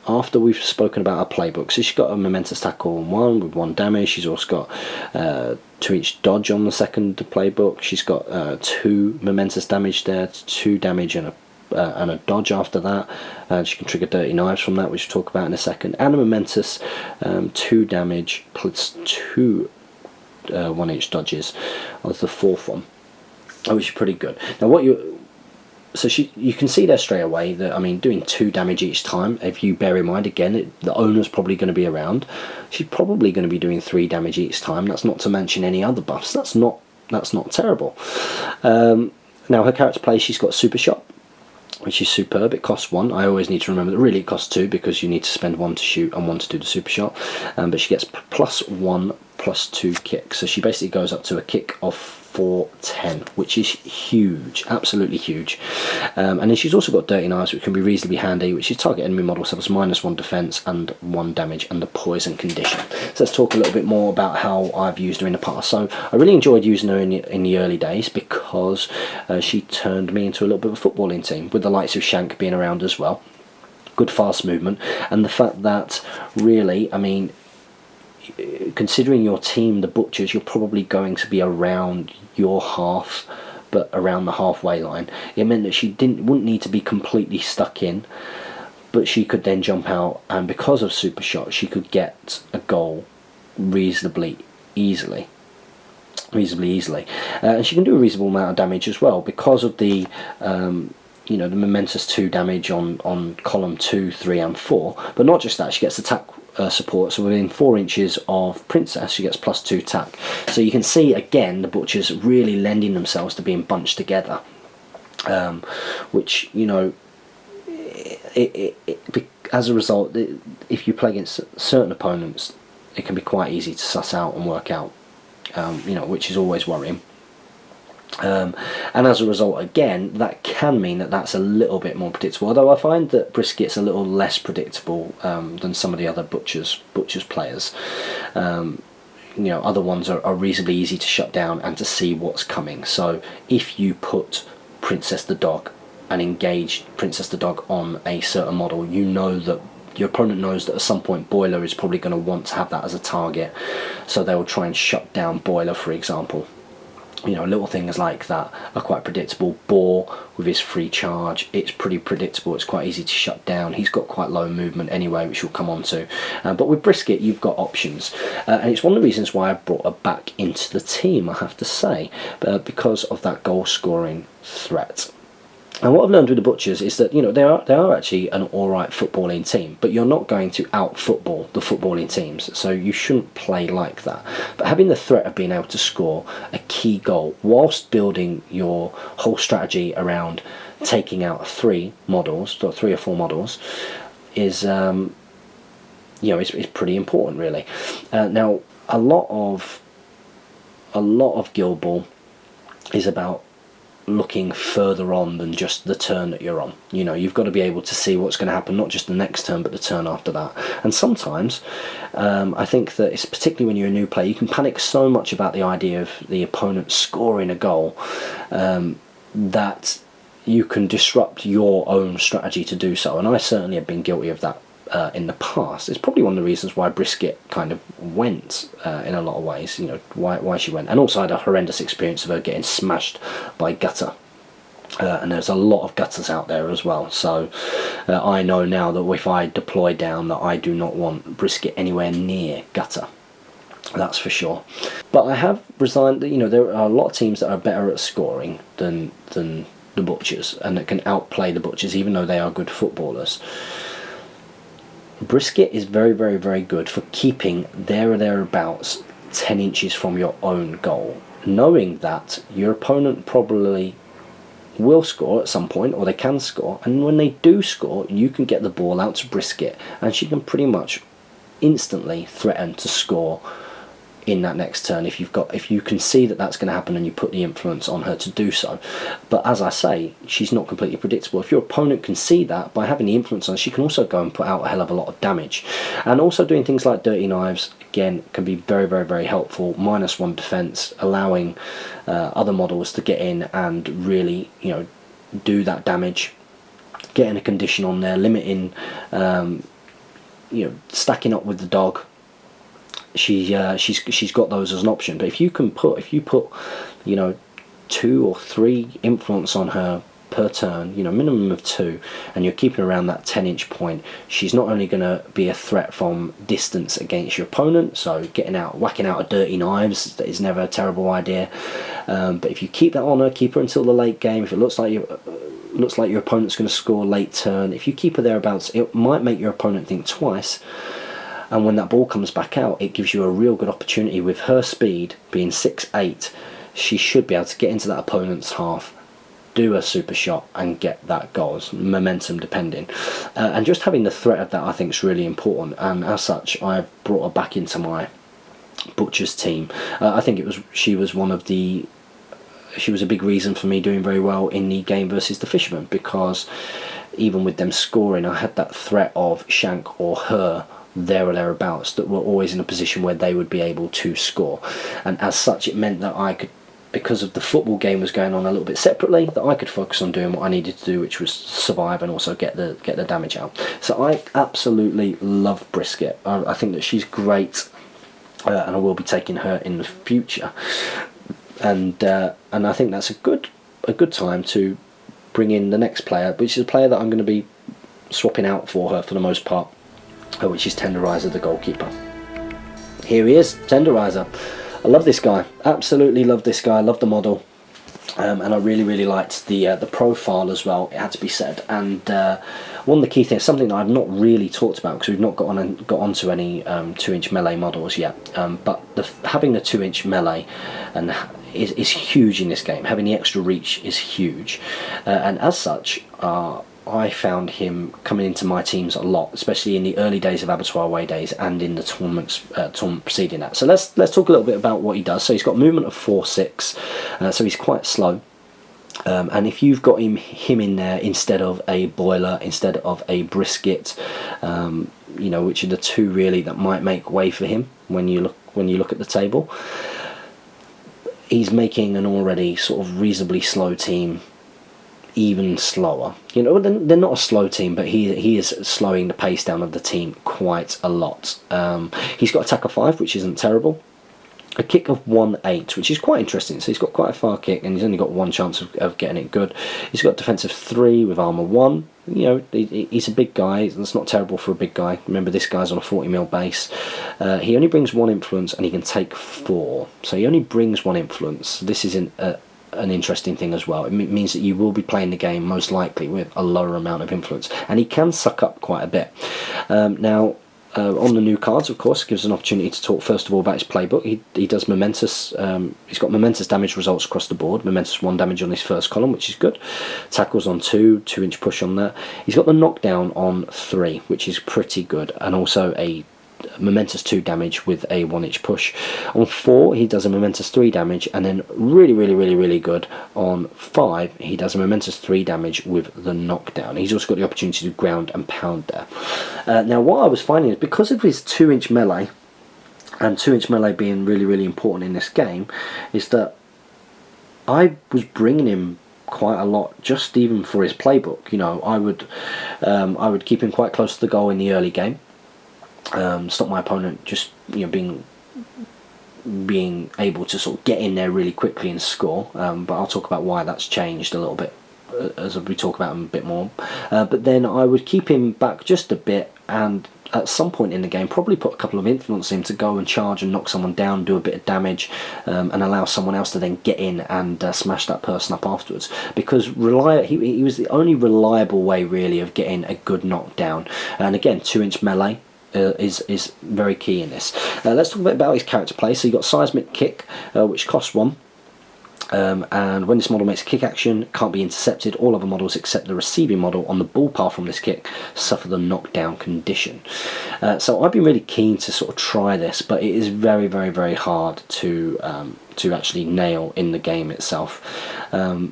after we've spoken about her playbook. So she's got a momentous tackle on 1 with 1 damage. She's also got 2-inch dodge on the second playbook. She's got 2 momentous damage there, 2 damage and a dodge after that. She can trigger dirty knives from that, which we'll talk about in a second, and a momentous 2 damage plus 2 1-inch dodges of the 4th one, which is pretty good. Now you can see there straight away that, I mean, doing 2 damage each time, if you bear in mind again the owner's probably going to be around, she's probably going to be doing 3 damage each time. That's not to mention any other buffs. That's not terrible. Now her character play, she's got Super Shot, which is superb. It costs 1. I always need to remember that really it costs 2, because you need to spend 1 to shoot and 1 to do the Super Shot. But she gets +1 +2 kick, so she basically goes up to a kick of 410, which is huge, absolutely huge. And then she's also got Dirty Knives, which can be reasonably handy, which is target enemy model suffers -1 defense and 1 damage under poison condition. So let's talk a little bit more about how I've used her in the past. So I really enjoyed using her in the early days because she turned me into a little bit of a footballing team, with the likes of Shank being around as well. Good fast movement, and the fact that really, I mean, considering your team, the Butchers, you're probably going to be around your half, but around the halfway line. It meant that she wouldn't need to be completely stuck in, but she could then jump out, and because of Super Shot, she could get a goal reasonably easily. And she can do a reasonable amount of damage as well because of the you know, the momentous 2 damage on column 2, 3 and 4. But not just that, she gets attack support, so within 4 inches of Princess she gets +2 attack. So you can see again the Butchers really lending themselves to being bunched together, which, you know, as a result, if you play against certain opponents, it can be quite easy to suss out and work out, you know, which is always worrying. And as a result, again, that can mean that that's a little bit more predictable, although I find that Brisket's a little less predictable than some of the other Butchers players. You know, other ones are reasonably easy to shut down and to see what's coming. So if you put Princess the Dog and engage Princess the Dog on a certain model, you know that your opponent knows that at some point Boiler is probably going to want to have that as a target, so they will try and shut down Boiler, for example. You know, little things like that are quite predictable. Boar with his free charge, it's pretty predictable, it's quite easy to shut down. He's got quite low movement anyway, which we'll come on to. But with Brisket, you've got options. And it's one of the reasons why I've brought her back into the team, I have to say, because of that goal scoring threat. And what I've learned with the Butchers is that, you know, they are actually an alright footballing team, but you're not going to out-football the footballing teams, so you shouldn't play like that. But having the threat of being able to score a key goal whilst building your whole strategy around taking out 3 models, or 3 or 4 models, is, you know, is pretty important, really. Now, a lot of Guild Ball is about looking further on than just the turn that you're on. You know, you've got to be able to see what's going to happen, not just the next turn but the turn after that. And sometimes I think that it's particularly when you're a new player, you can panic so much about the idea of the opponent scoring a goal that you can disrupt your own strategy to do so, and I certainly have been guilty of that in the past. It's probably one of the reasons why Brisket kind of went in a lot of ways, you know, why she went. And also I had a horrendous experience of her getting smashed by Gutter. And there's a lot of Gutters out there as well, so I know now that if I deploy down that I do not want Brisket anywhere near Gutter. That's for sure. But I have resigned that, you know, there are a lot of teams that are better at scoring than the Butchers, and that can outplay the Butchers even though they are good footballers. Brisket is very, very, very good for keeping there or thereabouts 10 inches from your own goal, knowing that your opponent probably will score at some point, or they can score, and when they do score, you can get the ball out to Brisket, and she can pretty much instantly threaten to score in that next turn if you can see that that's going to happen and you put the influence on her to do so. But as I say, she's not completely predictable. If your opponent can see that, by having the influence on her, she can also go and put out a hell of a lot of damage. And also doing things like Dirty Knives, again, can be very, very, very helpful. -1 defense, allowing other models to get in and really, you know, do that damage, getting a condition on there, limiting, you know, stacking up with the dog. She's got those as an option. But if you put you know, 2 or 3 influence on her per turn, you know, minimum of 2, and you're keeping around that 10-inch point, she's not only going to be a threat from distance against your opponent, so whacking out a Dirty Knives is never a terrible idea, but if you keep that on her, keep her until the late game, if it looks like your opponent's going to score late turn, if you keep her thereabouts, it might make your opponent think twice. And when that ball comes back out, it gives you a real good opportunity. With her speed being 6'8", she should be able to get into that opponent's half, do a super shot and get that goal, momentum depending. And just having the threat of that, I think, is really important. And as such, I've brought her back into my Butchers team. I think she was one of the she was a big reason for me doing very well in the game versus the Fishermen, because even with them scoring, I had that threat of Shank or her there or thereabouts that were always in a position where they would be able to score. And as such, it meant that I could, because of the football game was going on a little bit separately, that I could focus on doing what I needed to do, which was survive and also get the damage out. So I absolutely love Brisket. I think that she's great, and I will be taking her in the future. And I think that's a good time to bring in the next player, which is a player that I'm going to be swapping out for her for the most part, which is Tenderizer, the goalkeeper. Here he is, Tenderizer. I love this guy, absolutely love this guy. I love the model, and I really liked the profile as well, it had to be said. And one of the key things, something that I've not really talked about because we've not got onto any 2-inch melee models yet, but having the 2-inch melee and is huge in this game. Having the extra reach is huge, and as such, I found him coming into my teams a lot, especially in the early days of Abattoir away days and in the tournament preceding that. So let's talk a little bit about what he does. So he's got movement of 4-6, so he's quite slow. And if you've got him in there instead of a Boiler, instead of a Brisket, which are the two really that might make way for him when you look at the table, he's making an already sort of reasonably slow team even slower. They're not a slow team, but he is slowing the pace down of the team quite a lot. He's got attack of 5, which isn't terrible. A kick of 1-8, which is quite interesting. So he's got quite a far kick, and he's only got one chance of getting it good. He's got defensive 3 with armor 1. He's a big guy. That's not terrible for a big guy. Remember, this guy's on a 40mm base. He only brings 1 influence, and he can take 4. So he only brings 1 influence. This is an interesting thing as well. It means that you will be playing the game most likely with a lower amount of influence, and he can suck up quite a bit. Now, on the new cards, of course, gives an opportunity to talk first of all about his playbook. He does momentous. He's got momentous damage results across the board. Momentous 1 damage on his first column, which is good. Tackles on 2, 2-inch push on that. He's got the knockdown on 3, which is pretty good, and also a momentous 2 damage with a 1-inch push. On 4 he does a momentous 3 damage, and then really good on 5 he does a momentous 3 damage with the knockdown. He's also got the opportunity to ground and pound there. Now what I was finding is, because of his 2-inch melee, and 2-inch melee being really important in this game, is that I was bringing him quite a lot just even for his playbook. I would keep him quite close to the goal in the early game. Stop my opponent just being able to sort of get in there really quickly and score, but I'll talk about why that's changed a little bit as we talk about him a bit more. But then I would keep him back just a bit, and at some point in the game probably put a couple of influence in to go and charge and knock someone down, do a bit of damage, and allow someone else to then get in and smash that person up afterwards, because he was the only reliable way really of getting a good knockdown. And again, 2-inch melee is very key in this. Let's talk a bit about his character play. So you've got Seismic Kick, which costs 1. And when this model makes a kick action, it can't be intercepted. All other models except the receiving model on the ball path from this kick suffer the knockdown condition. So I've been really keen to sort of try this, but it is very hard to actually nail in the game itself. I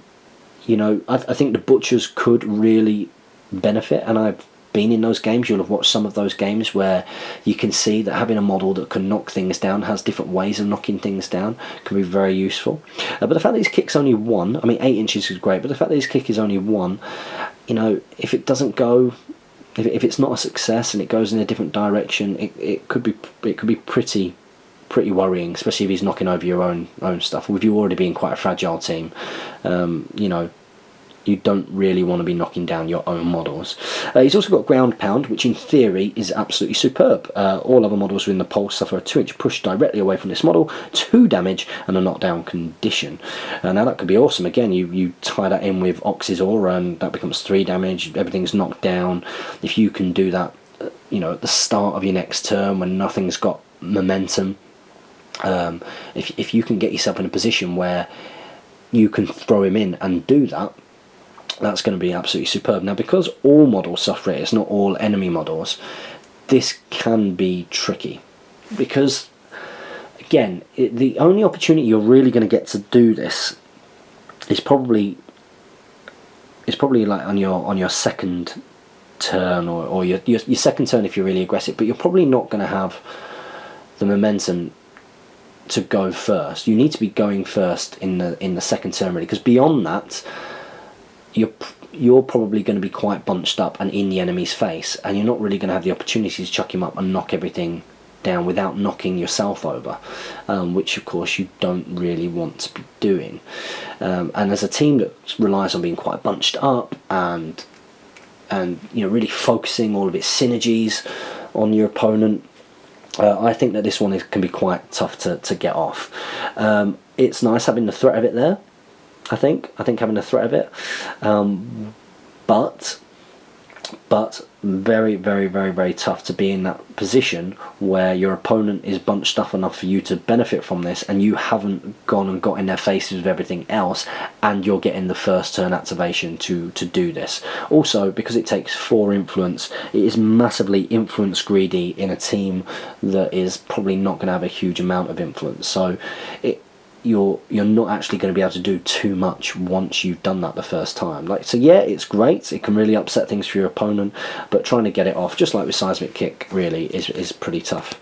think the butchers could really benefit, and I've been in those games. You'll have watched some of those games where you can see that having a model that can knock things down, has different ways of knocking things down, can be very useful. But the fact that his kick's only 1, I mean 8 inches is great, but the fact that his kick is only 1, if it doesn't go, if it's not a success and it goes in a different direction, it could be pretty worrying, especially if he's knocking over your own stuff. With you already being quite a fragile team, you don't really want to be knocking down your own models. He's also got ground pound, which in theory is absolutely superb. All other models within the pulse suffer a 2-inch push directly away from this model, 2 damage and a knockdown condition. Now that could be awesome. Again, you tie that in with Ox's aura and that becomes 3 damage, everything's knocked down. If you can do that at the start of your next turn when nothing's got momentum, if you can get yourself in a position where you can throw him in and do that, that's going to be absolutely superb. Now, because all models suffer it, it's not all enemy models, this can be tricky. Because, again, the only opportunity you're really going to get to do this it's probably like on your second turn, or your second turn if you're really aggressive, but you're probably not going to have the momentum to go first. You need to be going first in the second turn, really, because beyond that you're probably going to be quite bunched up and in the enemy's face, and you're not really going to have the opportunity to chuck him up and knock everything down without knocking yourself over, which of course you don't really want to be doing. And as a team that relies on being quite bunched up and really focusing all of its synergies on your opponent, I think that this one can be quite tough to get off. It's nice having the threat of it there. I think having the threat of it, but very, very, very, very tough to be in that position where your opponent is bunched up enough for you to benefit from this, and you haven't gone and got in their faces with everything else, and you're getting the first turn activation to do this. Also, because it takes 4 influence, it is massively influence greedy in a team that is probably not going to have a huge amount of influence. So you're not actually going to be able to do too much once you've done that the first time. So yeah, it's great, it can really upset things for your opponent, but trying to get it off, just like with seismic kick, really is pretty tough.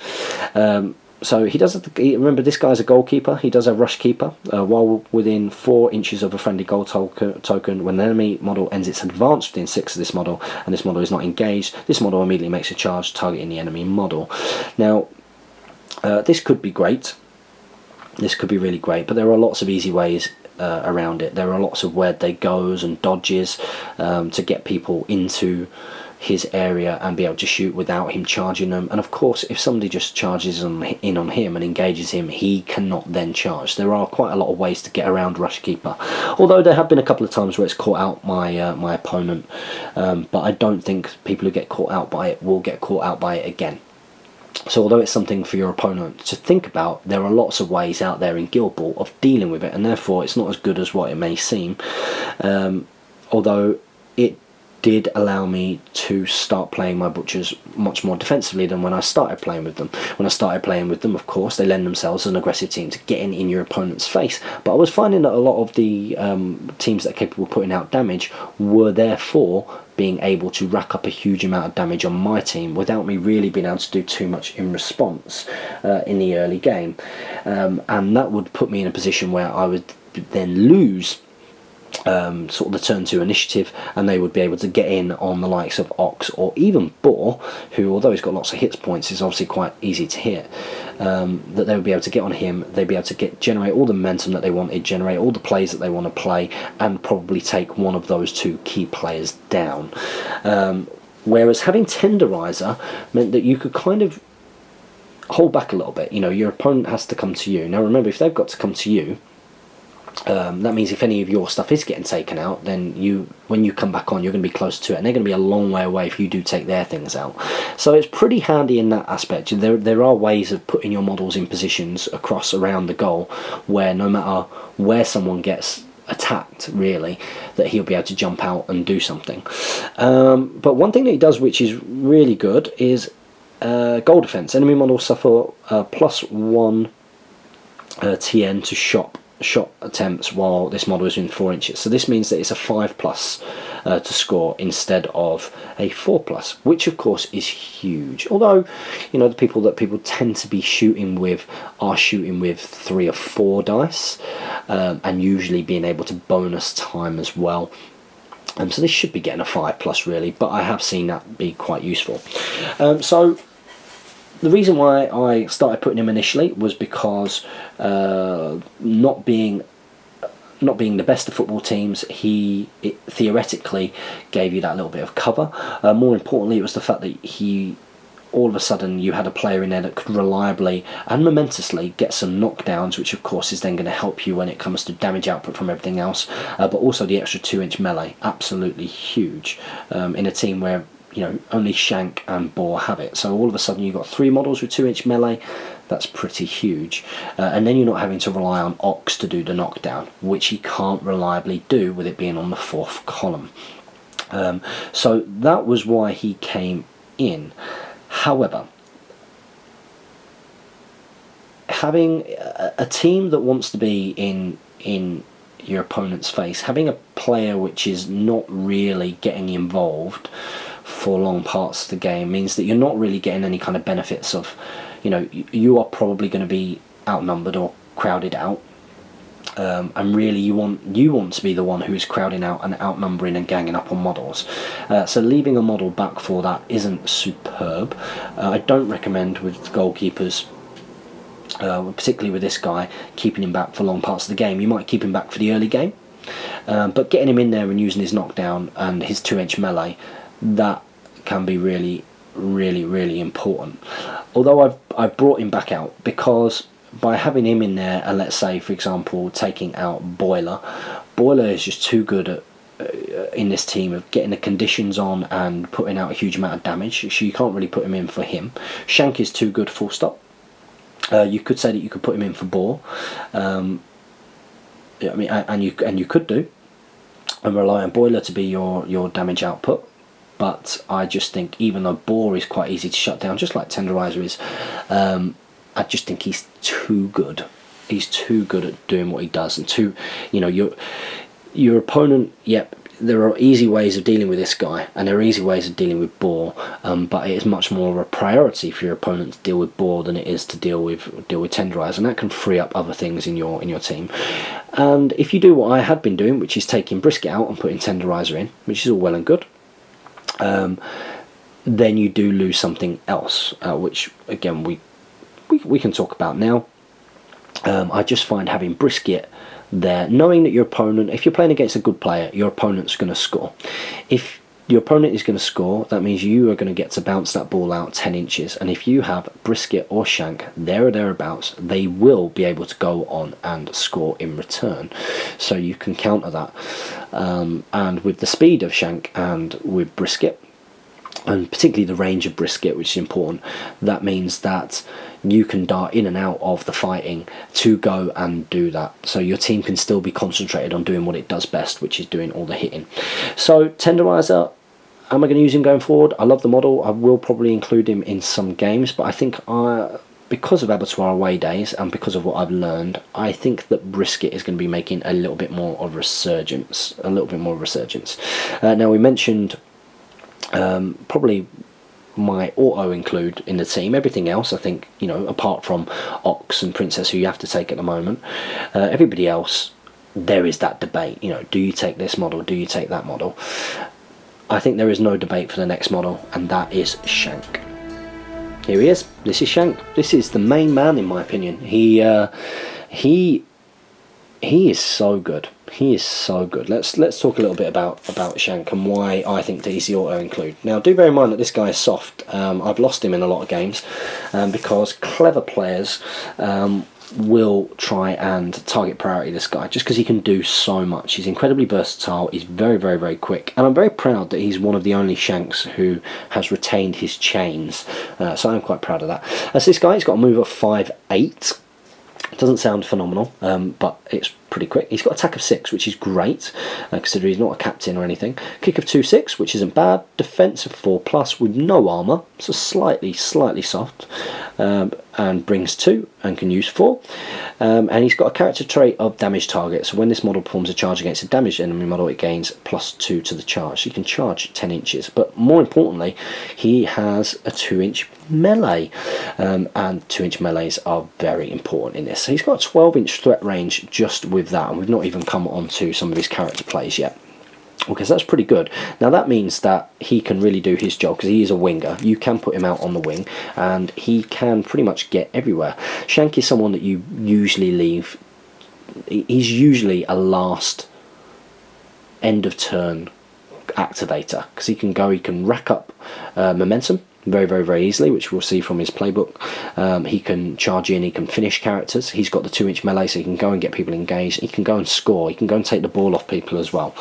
So he does. Remember, this guy's a goalkeeper. He does a rush keeper while within 4 inches of a friendly goal token. When the enemy model ends its advance within 6 of this model, and this model is not engaged, this model immediately makes a charge targeting the enemy model. Now, this could be great. This could be really great, but there are lots of easy ways around it. There are lots of weird they goes and dodges to get people into his area and be able to shoot without him charging them. And of course, if somebody just charges in on him and engages him, he cannot then charge. There are quite a lot of ways to get around Rush Keeper, although there have been a couple of times where it's caught out my opponent, but I don't think people who get caught out by it will get caught out by it again. So although it's something for your opponent to think about, there are lots of ways out there in Guild Ball of dealing with it, and therefore it's not as good as what it may seem. Although it did allow me to start playing my butchers much more defensively than when I started playing with them. When I started playing with them, of course, they lend themselves as an aggressive team to getting in your opponent's face. But I was finding that a lot of the teams that are capable of putting out damage were therefore being able to rack up a huge amount of damage on my team without me really being able to do too much in response in the early game. And that would put me in a position where I would then lose sort of the turn 2 initiative, and they would be able to get in on the likes of Ox or even Boar, who, although he's got lots of hit points, is obviously quite easy to hit. That they would be able to get on him, they'd be able to generate all the momentum that they wanted, generate all the plays that they want to play, and probably take one of those 2 key players down. Whereas having Tenderizer meant that you could kind of hold back a little bit. Your opponent has to come to you. Now remember, if they've got to come to you, that means if any of your stuff is getting taken out, then when you come back on, you're going to be close to it, and they're going to be a long way away if you do take their things out. So it's pretty handy in that aspect. There are ways of putting your models in positions around the goal where no matter where someone gets attacked, really, that he'll be able to jump out and do something. But one thing that he does which is really good is goal defense. Enemy models suffer +1 TN to shot attempts while this model is in 4 inches. So this means that it's a 5+ to score instead of a 4+, which of course is huge. Although, the people that people tend to be shooting with are shooting with 3 or 4 dice, and usually being able to bonus time as well. So this should be getting a 5+ really, but I have seen that be quite useful. So the reason why I started putting him initially was because not being the best of football teams, it theoretically gave you that little bit of cover. More importantly, it was the fact that all of a sudden you had a player in there that could reliably and momentously get some knockdowns, which of course is then going to help you when it comes to damage output from everything else, but also the extra 2-inch melee, absolutely huge in a team where only Shank and Boar have it. So all of a sudden you've got 3 models with 2-inch melee. That's pretty huge. And then you're not having to rely on Ox to do the knockdown, which he can't reliably do with it being on the 4th column. So that was why he came in. However, having a team that wants to be in your opponent's face, having a player which is not really getting involved for long parts of the game means that you're not really getting any kind of benefits of, you are probably going to be outnumbered or crowded out. And really you want to be the one who's crowding out and outnumbering and ganging up on models. So leaving a model back for that isn't superb. I don't recommend with goalkeepers, particularly with this guy, keeping him back for long parts of the game. You might keep him back for the early game, but getting him in there and using his knockdown and his 2-inch melee, that can be really, really, really important. Although I've brought him back out because by having him in there, and let's say for example taking out Boiler is just too good at in this team of getting the conditions on and putting out a huge amount of damage, so you can't really put him in for him. Shank is too good, full stop. You could say that you could put him in for Boar, and you could do and rely on Boiler to be your damage output. But I just think even though Boar is quite easy to shut down, just like Tenderizer is, I just think he's too good. He's too good at doing what he does, and your opponent. Yep, there are easy ways of dealing with this guy, and there are easy ways of dealing with Boar. But it is much more of a priority for your opponent to deal with Boar than it is to deal with Tenderizer, and that can free up other things in your team. And if you do what I had been doing, which is taking Brisket out and putting Tenderizer in, which is all well and good, then you do lose something else, which again we can talk about now. I just find having Brisket there, knowing that your opponent, if you're playing against a good player, your opponent's going to score. If your opponent is going to score, that means you are going to get to bounce that ball out 10 inches, and if you have Brisket or Shank there or thereabouts, they will be able to go on and score in return, so you can counter that. And with the speed of Shank and with Brisket, and particularly the range of Brisket, which is important, that means that you can dart in and out of the fighting to go and do that, so your team can still be concentrated on doing what it does best, which is doing all the hitting. So Tenderizer, am I going to use him going forward? I love the model. I will probably include him in some games, but I think because of Abattoir away days and because of what I've learned, I think that Brisket is going to be making a little bit more of a resurgence. Now we mentioned probably my auto include in the team. Everything else, I think, apart from Ox and Princess, who you have to take at the moment, everybody else, there is that debate. Do you take this model? Do you take that model? I think there is no debate for the next model, and that is Shank. Here he is. This is Shank. This is the main man, in my opinion. He is so good. He is so good. Let's talk a little bit about Shank and why I think that he's the auto include. Now, do bear in mind that this guy is soft. I've lost him in a lot of games because clever players will try and target priority this guy just because he can do so much. He's incredibly versatile. He's very, very, very quick, and I'm very proud that he's one of the only Shanks who has retained his chains. So I'm quite proud of that. As this guy, he's got a move of 5'8". Doesn't sound phenomenal, but it's pretty quick. He's got attack of 6, which is great, considering he's not a captain or anything. Kick of 2/6, which isn't bad. Defense of 4+ with no armour, so slightly soft, and brings 2 and can use 4. And he's got a character trait of damage target, so when this model performs a charge against a damaged enemy model, it gains +2 to the charge, so you can charge 10 inches. But more importantly, he has a 2-inch melee, and 2-inch melees are very important in this. So he's got a 12-inch threat range just with that, and we've not even come on to some of his character plays yet. Okay, so that's pretty good. Now that means that he can really do his job because he is a winger. You can put him out on the wing and he can pretty much get everywhere. Shank is someone that you usually leave. He's usually a last end of turn activator because he can rack up momentum very, very, very easily, which we'll see from his playbook. He can charge in, he can finish characters. He's got the 2-inch melee, so he can go and get people engaged. He can go and score. He can go and take the ball off people as well.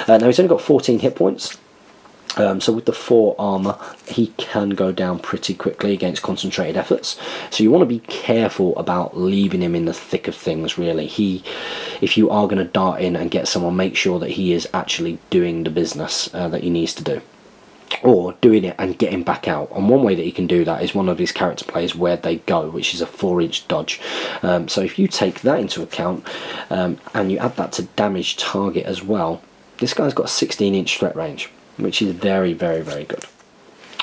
Now he's only got 14 hit points. So with the 4 armour, he can go down pretty quickly against concentrated efforts. So you want to be careful about leaving him in the thick of things, really. If you are going to dart in and get someone, make sure that he is actually doing the business that he needs to do. or doing it and getting back out. And one way that he can do that is one of his character plays, Where They Go, which is a 4-inch dodge. So if you take that into account and you add that to damage target as well, this guy's got a 16-inch threat range, which is very, very, very good.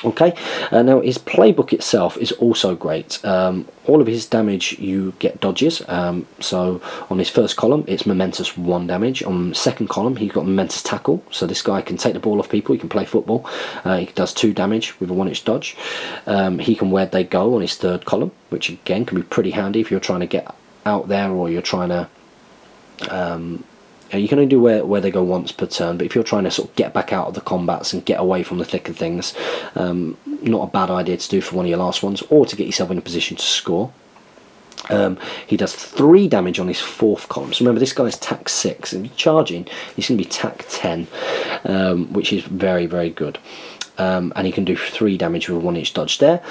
Okay, now his playbook itself is also great. All of his damage, you get dodges. So on his first column, it's momentous 1 damage. On the second column, he's got momentous tackle. So this guy can take the ball off people. He can play football. He does 2 damage with a 1-inch dodge. He can Where They Go on his third column, which again can be pretty handy if you're trying to get out there, or you're trying to. You can only do where they go once per turn, but if you're trying to sort of get back out of the combats and get away from the thick of things, not a bad idea to do for one of your last ones, or to get yourself in a position to score. He does 3 damage on his 4th column. So remember, this guy's tack 6, and charging, he's going to be tack 10, which is very, very good. And he can do 3 damage with a 1-inch dodge there.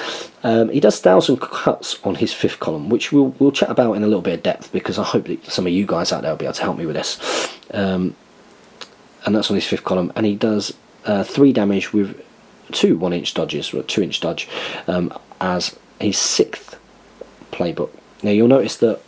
He does 1,000 cuts on his 5th column, which we'll chat about in a little bit of depth, because I hope that some of you guys out there will be able to help me with this. And that's on his 5th column, and he does 3 damage with 2 1-inch dodges, or a 2-inch dodge, as his 6th playbook. Now you'll notice that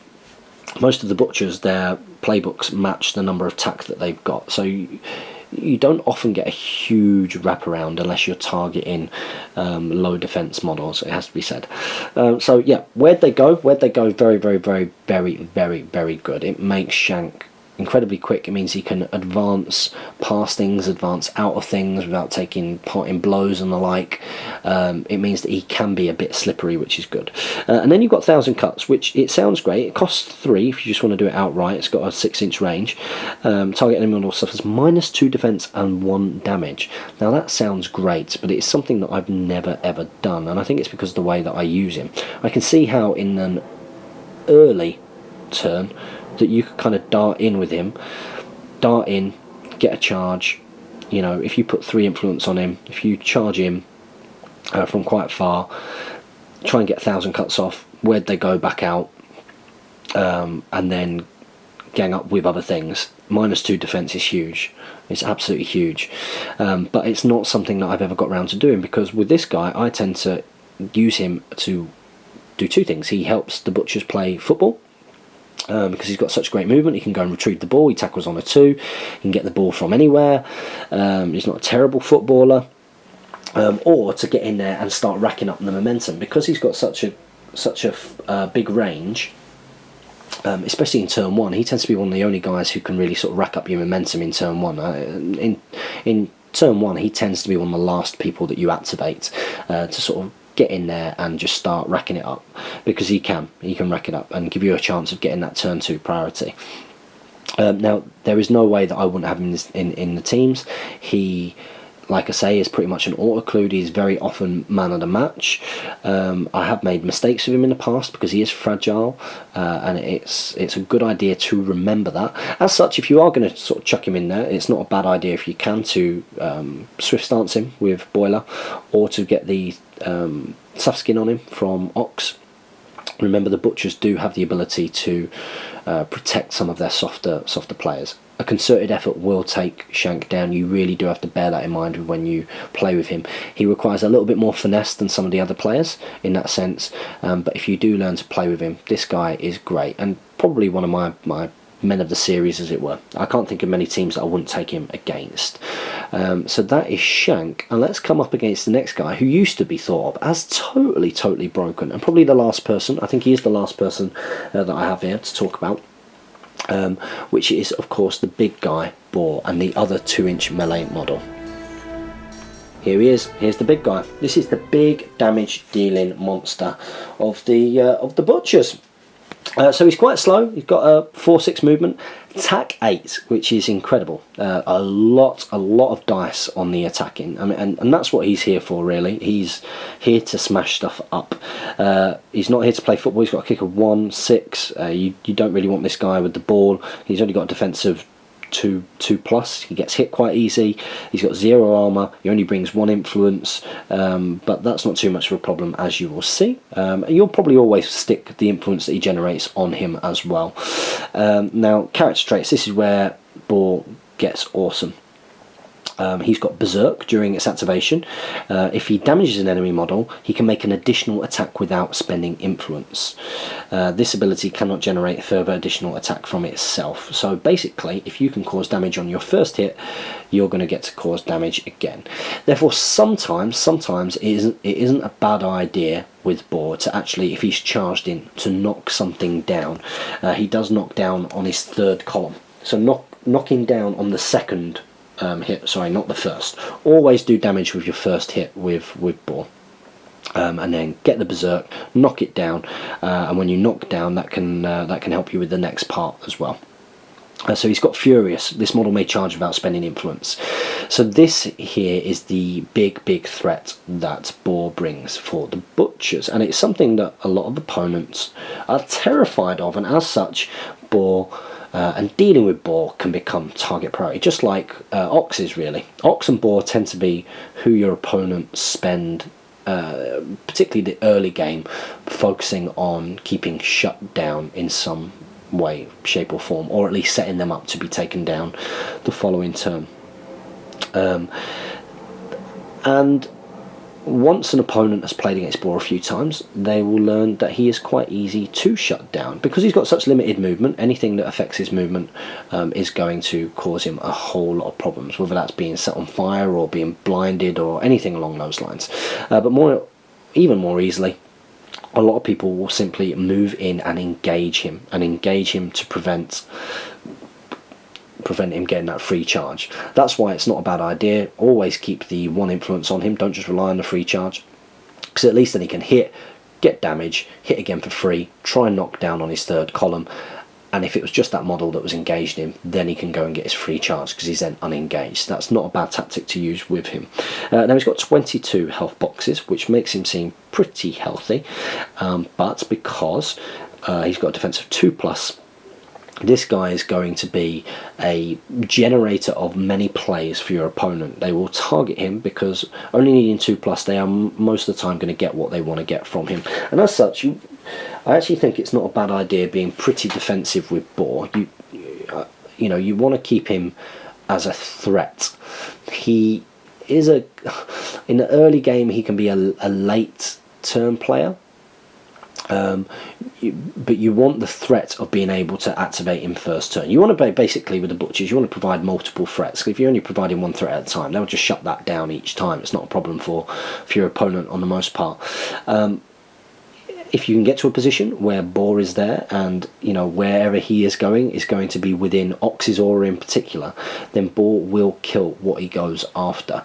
most of the butchers, their playbooks match the number of tack that they've got, so you don't often get a huge wraparound unless you're targeting low defense models, it has to be said. So yeah, Where'd They Go? Where'd They Go? Very, very, very, very, very, very good. It makes Shank incredibly quick. It means he can advance past things, advance out of things without taking part in blows and the like. It means that he can be a bit slippery, which is good. And then you've got 1,000 cuts, which it sounds great. It costs 3 if you just want to do it outright. It's got a 6-inch range. Target enemy model suffers -2 defense and 1 damage. Now that sounds great, but it's something that I've never ever done, and I think it's because of the way that I use him. I can see how in an early turn that you could kind of dart in with him, dart in, get a charge. You know, if you put 3 influence on him, if you charge him from quite far, try and get 1,000 cuts off, Where'd They Go back out, and then gang up with other things. -2 defense is huge. It's absolutely huge. But it's not something that I've ever got around to doing, because with this guy I tend to use him to do 2 things. He helps the butchers play football, because he's got such great movement. He can go and retrieve the ball. He tackles on a 2. He can get the ball from anywhere. He's not a terrible footballer. Or to get in there and start racking up the momentum, because he's got such a big range. Especially in turn 1, he tends to be one of the only guys who can really sort of rack up your momentum in turn 1. In turn 1, he tends to be one of the last people that you activate to sort of get in there and just start racking it up, because he can rack it up and give you a chance of getting that turn 2 priority. Now there is no way that I wouldn't have him in the teams. He, like I say, is pretty much an auto-clued. He's very often man of the match. I have made mistakes with him in the past because he is fragile, and it's a good idea to remember that. As such, if you are going to sort of chuck him in there, it's not a bad idea if you can to swift stance him with Boiler, or to get the tough skin on him from Ox. Remember, the butchers do have the ability to protect some of their softer players. A concerted effort will take Shank down. You really do have to bear that in mind when you play with him. He requires a little bit more finesse than some of the other players in that sense, but if you do learn to play with him, this guy is great, and probably one of my men of the series, as it were. I can't think of many teams that I wouldn't take him against. So that is Shank, and let's come up against the next guy, who used to be thought of as totally broken, and probably the last person. I think he is the last person that I have here to talk about, which is of course the big guy, Boar, and the other 2-inch melee model. Here he is. Here's the big guy. This is the big damage dealing monster of the butchers. So he's quite slow. He's got a 4-6 movement, tack 8, which is incredible. A lot of dice on the attacking, and that's what he's here for, really. He's here to smash stuff up. He's not here to play football. He's got a kick of 1, 6. You don't really want this guy with the ball. He's only got a defensive 2+. He gets hit quite easy. He's got 0 armor. He only brings 1 influence, but that's not too much of a problem, as you will see. You'll probably always stick the influence that he generates on him as well. Now, character traits. This is where Boar gets awesome. He's got Berserk during its activation. If he damages an enemy model, he can make an additional attack without spending influence. This ability cannot generate further additional attack from itself. So basically, if you can cause damage on your first hit, you're going to get to cause damage again. Therefore, sometimes it isn't a bad idea with Boar to actually, if he's charged in, to knock something down. He does knock down on his third column. So knocking down on the second hit, sorry, not the first. Always do damage with your first hit with Boar. And then get the Berserk, knock it down, and when you knock down, that can help you with the next part as well. So he's got Furious. This model may charge without spending influence. So this here is the big threat that Boar brings for the Butchers, and it's something that a lot of opponents are terrified of, and as such, Boar and dealing with Boar can become target priority, just like Oxes really. Ox and Boar tend to be who your opponents spend, particularly the early game, focusing on keeping shut down in some way, shape or form, or at least setting them up to be taken down the following turn. And once an opponent has played against Boar a few times, they will learn that he is quite easy to shut down. Because he's got such limited movement, anything that affects his movement is going to cause him a whole lot of problems, whether that's being set on fire or being blinded or anything along those lines. But even more easily, a lot of people will simply move in and engage him to prevent him getting that free charge. That's why it's not a bad idea. Always keep the one influence on him. Don't just rely on the free charge, because at least then he can hit, get damage, hit again for free, try and knock down on his third column, and if it was just that model that was engaged him, then he can go and get his free charge because he's then unengaged. That's not a bad tactic to use with him. Now he's got 22 health boxes, which makes him seem pretty healthy, but because he's got a defense of 2+, this guy is going to be a generator of many plays for your opponent. They will target him because only needing 2+, they are most of the time going to get what they want to get from him. And as such, I actually think it's not a bad idea being pretty defensive with Boar. You want to keep him as a threat. He is in the early game he can be a late turn player. But you want the threat of being able to activate him first turn. You want to basically, with the Butchers, you want to provide multiple threats. If you're only providing one threat at a time, they'll just shut that down each time. It's not a problem for your opponent on the most part. If you can get to a position where Boar is there, and wherever he is going to be within Ox's aura in particular, then Boar will kill what he goes after.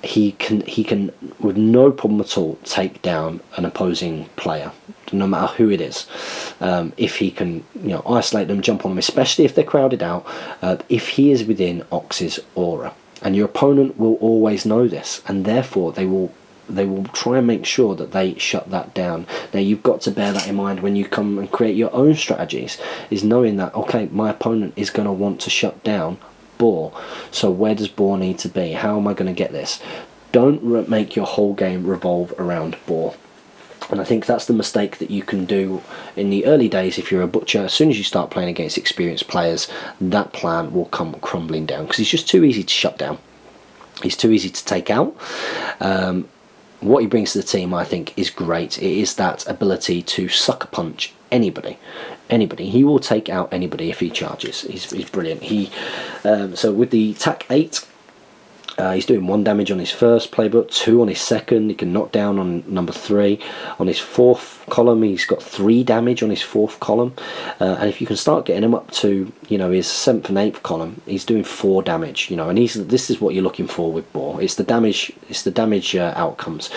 He can with no problem at all take down an opposing player, no matter who it is. If he can isolate them, jump on them, especially if they're crowded out, if he is within Ox's aura. And your opponent will always know this, and therefore they will try and make sure that they shut that down. Now you've got to bear that in mind when you come and create your own strategies, is knowing that, okay, my opponent is going to want to shut down Boar, so where does Boar need to be? How am I going to get this? Don't make your whole game revolve around Boar. And I think that's the mistake that you can do in the early days if you're a Butcher. As soon as you start playing against experienced players, that plan will come crumbling down, because he's just too easy to shut down. He's too easy to take out. What he brings to the team, I think, is great. It is that ability to sucker punch anybody. He will take out anybody if he charges. He's brilliant. So with the attack 8, he's doing 1 damage on his first playbook, 2 on his second. He can knock down on number 3. On his 4th column, he's got 3 damage on his 4th column. And if you can start getting him up to his 7th and 8th column, he's doing 4 damage. And this is what you're looking for with Boar. It's the damage outcomes.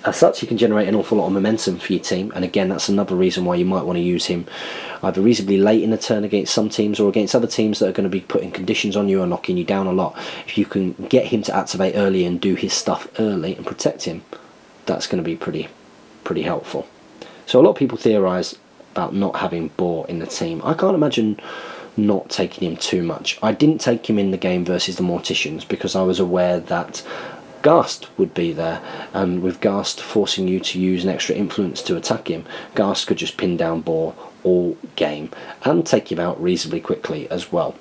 As such, you can generate an awful lot of momentum for your team, and again, that's another reason why you might want to use him either reasonably late in the turn against some teams or against other teams that are going to be putting conditions on you and knocking you down a lot. If you can get him to activate early and do his stuff early and protect him, that's going to be pretty helpful. So a lot of people theorise about not having Boar in the team. I can't imagine not taking him too much. I didn't take him in the game versus the Morticians because I was aware that Ghast would be there, and with Ghast forcing you to use an extra influence to attack him, Ghast could just pin down Boar all game and take him out reasonably quickly as well.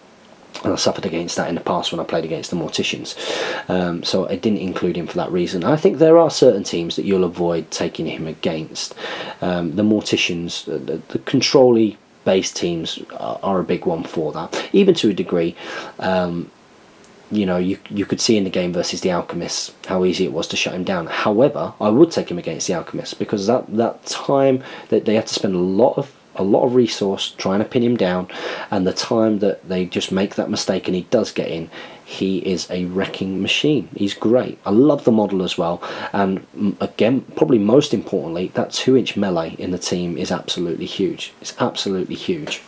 And I suffered against that in the past when I played against the Morticians. So I didn't include him for that reason. I think there are certain teams that you'll avoid taking him against. The Morticians, the control-y based teams are a big one for that. Even to a degree, you know, you could see in the game versus the Alchemists how easy it was to shut him down. However, I would take him against the Alchemists because that time that they have to spend a lot of resource trying to pin him down, and the time that they just make that mistake and he does get in, he is a wrecking machine. He's great. I love the model as well, and again, probably most importantly, that 2-inch melee in the team is absolutely huge. It's absolutely huge.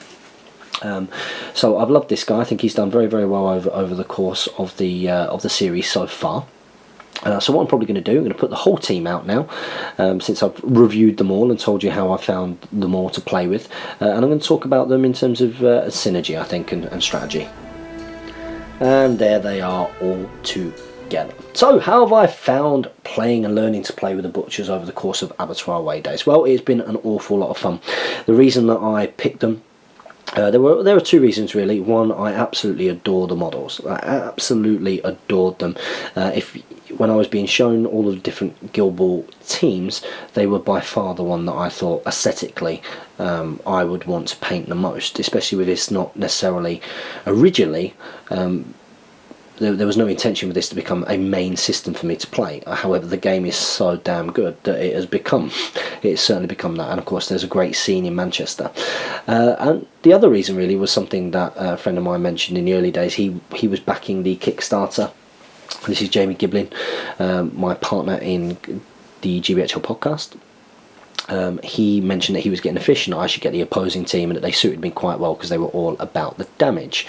So I've loved this guy. I think he's done very, very well over the course of the series so far. So what I'm probably going to do, I'm going to put the whole team out now, since I've reviewed them all and told you how I found them all to play with, and I'm going to talk about them in terms of synergy, I think, and strategy. And there they are all together. So how have I found playing and learning to play with the Butchers over the course of Abattoir Away Days? Well, it's been an awful lot of fun. The reason that I picked them, there were two reasons really. One, I absolutely adore the models. I absolutely adored them. When I was being shown all of the different Guild Ball teams, they were by far the one that I thought aesthetically I would want to paint the most, especially with this not necessarily originally there was no intention for this to become a main system for me to play. However, the game is so damn good that it's certainly become that. And of course there's a great scene in Manchester, and the other reason really was something that a friend of mine mentioned in the early days. He was backing the Kickstarter. This is Jamie Giblin, my partner in the GBHL podcast. He mentioned that he was getting a fish and I should get the opposing team, and that they suited me quite well because they were all about the damage.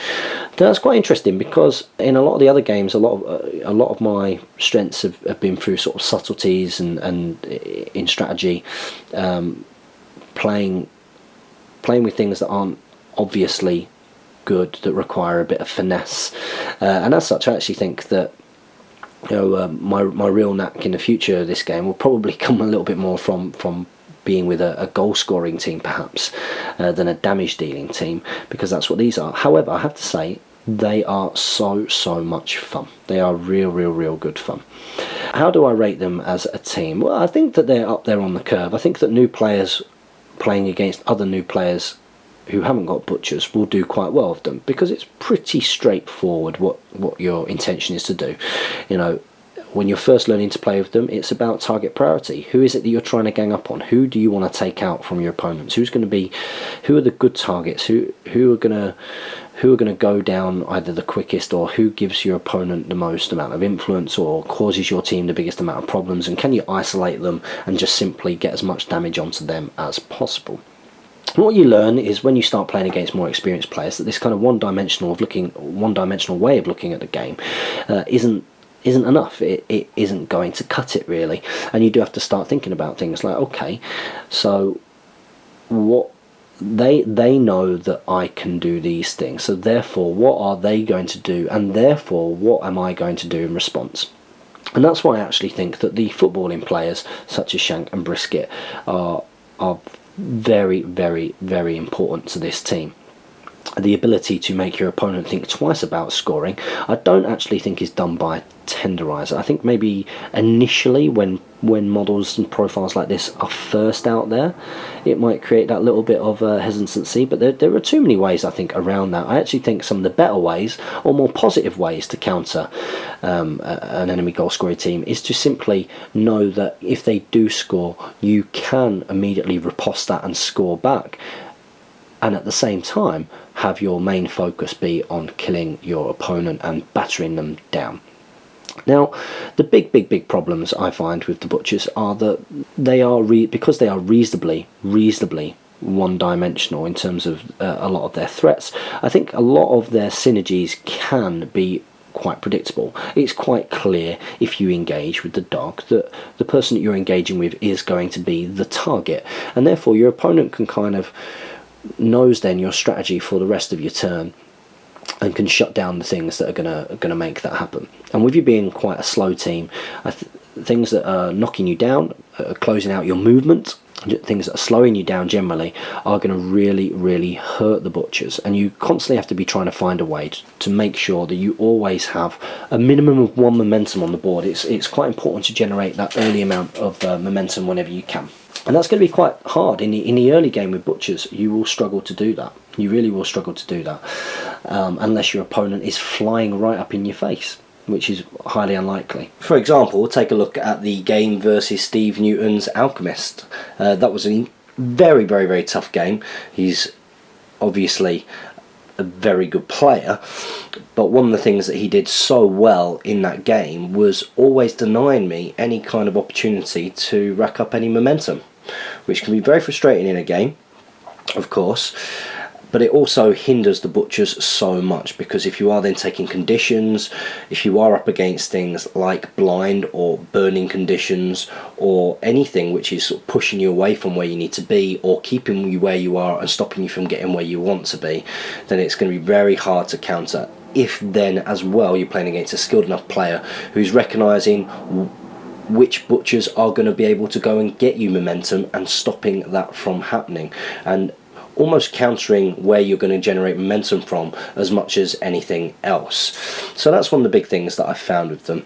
That's quite interesting because in a lot of the other games, a lot of my strengths have been through sort of subtleties and in strategy, playing with things that aren't obviously good, that require a bit of finesse, and as such I actually think that, you know, my real knack in the future of this game will probably come a little bit more from being with a goal scoring team perhaps, than a damage dealing team, because that's what these are. However, I have to say they are so much fun. They are real good fun. How do I rate them as a team? Well, I think that they're up there on the curve. I think that new players playing against other new players who haven't got Butchers will do quite well with them, because it's pretty straightforward what your intention is to do. You know, when you're first learning to play with them, it's about target priority. Who is it that you're trying to gang up on? Who do you want to take out from your opponents? Who are the good targets? Who are going to go down either the quickest, or who gives your opponent the most amount of influence or causes your team the biggest amount of problems, and can you isolate them and just simply get as much damage onto them as possible? And what you learn is when you start playing against more experienced players that this kind of one-dimensional way of looking at the game isn't enough. It isn't going to cut it really, and you do have to start thinking about things like, okay, so what they know that I can do these things, so therefore what are they going to do, and therefore what am I going to do in response? And that's why I actually think that the footballing players such as Shank and Brisket are very important to this team. The ability to make your opponent think twice about scoring, I don't actually think is done by Tenderizer. I think maybe initially when models and profiles like this are first out there, it might create that little bit of hesitancy, but there are too many ways I think around that. I actually think some of the better ways, or more positive ways, to counter an enemy goal scoring team is to simply know that if they do score, you can immediately riposte that and score back, and at the same time have your main focus be on killing your opponent and battering them down. Now, the big problems I find with the Butchers are that they are because they are reasonably one-dimensional in terms of a lot of their threats. I think a lot of their synergies can be quite predictable. It's quite clear if you engage with the dog that the person that you're engaging with is going to be the target, and therefore your opponent can kind of knows then your strategy for the rest of your turn and can shut down the things that are gonna make that happen. And with you being quite a slow team, things that are knocking you down, closing out your movement, things that are slowing you down generally, are going to really hurt the butchers. And you constantly have to be trying to find a way to make sure that you always have a minimum of 1 momentum on the board. It's quite important to generate that early amount of momentum whenever you can. And that's going to be quite hard in the early game with butchers. You will struggle to do that. You really will struggle to do that, unless your opponent is flying right up in your face, which is highly unlikely. For example, we'll take a look at the game versus Steve Newton's Alchemist. That was a very tough game. He's obviously a very good player, but one of the things that he did so well in that game was always denying me any kind of opportunity to rack up any momentum, which can be very frustrating in a game, of course. But it also hinders the butchers so much, because if you are then taking conditions, if you are up against things like blind or burning conditions, or anything which is sort of pushing you away from where you need to be, or keeping you where you are and stopping you from getting where you want to be, then it's going to be very hard to counter. If then as well you're playing against a skilled enough player who's recognising which butchers are going to be able to go and get you momentum and stopping that from happening, and almost countering where you're going to generate momentum from as much as anything else. So that's one of the big things that I've found with them.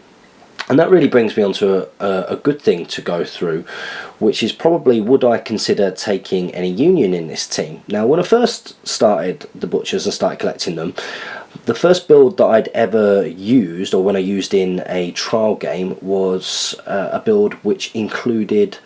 And that really brings me on to a good thing to go through, which is probably, would I consider taking any union in this team? Now, when I first started the butchers and started collecting them, the first build that I'd ever used, or when I used in a trial game, was a build which included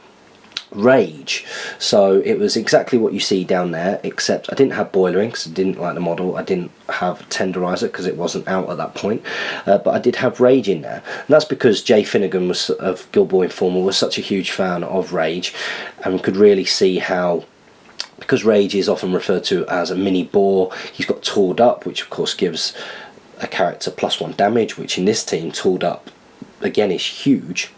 Rage. So it was exactly what you see down there, except I didn't have Boiler because I didn't like the model. I didn't have Tenderizer because it wasn't out at that point, but I did have Rage in there, and that's because Jay Finnegan of Guild Ball Informer was such a huge fan of Rage, and could really see how, because Rage is often referred to as a mini Boar, he's got Tooled Up, which of course gives a character +1 damage, which in this team, Tooled Up again is huge.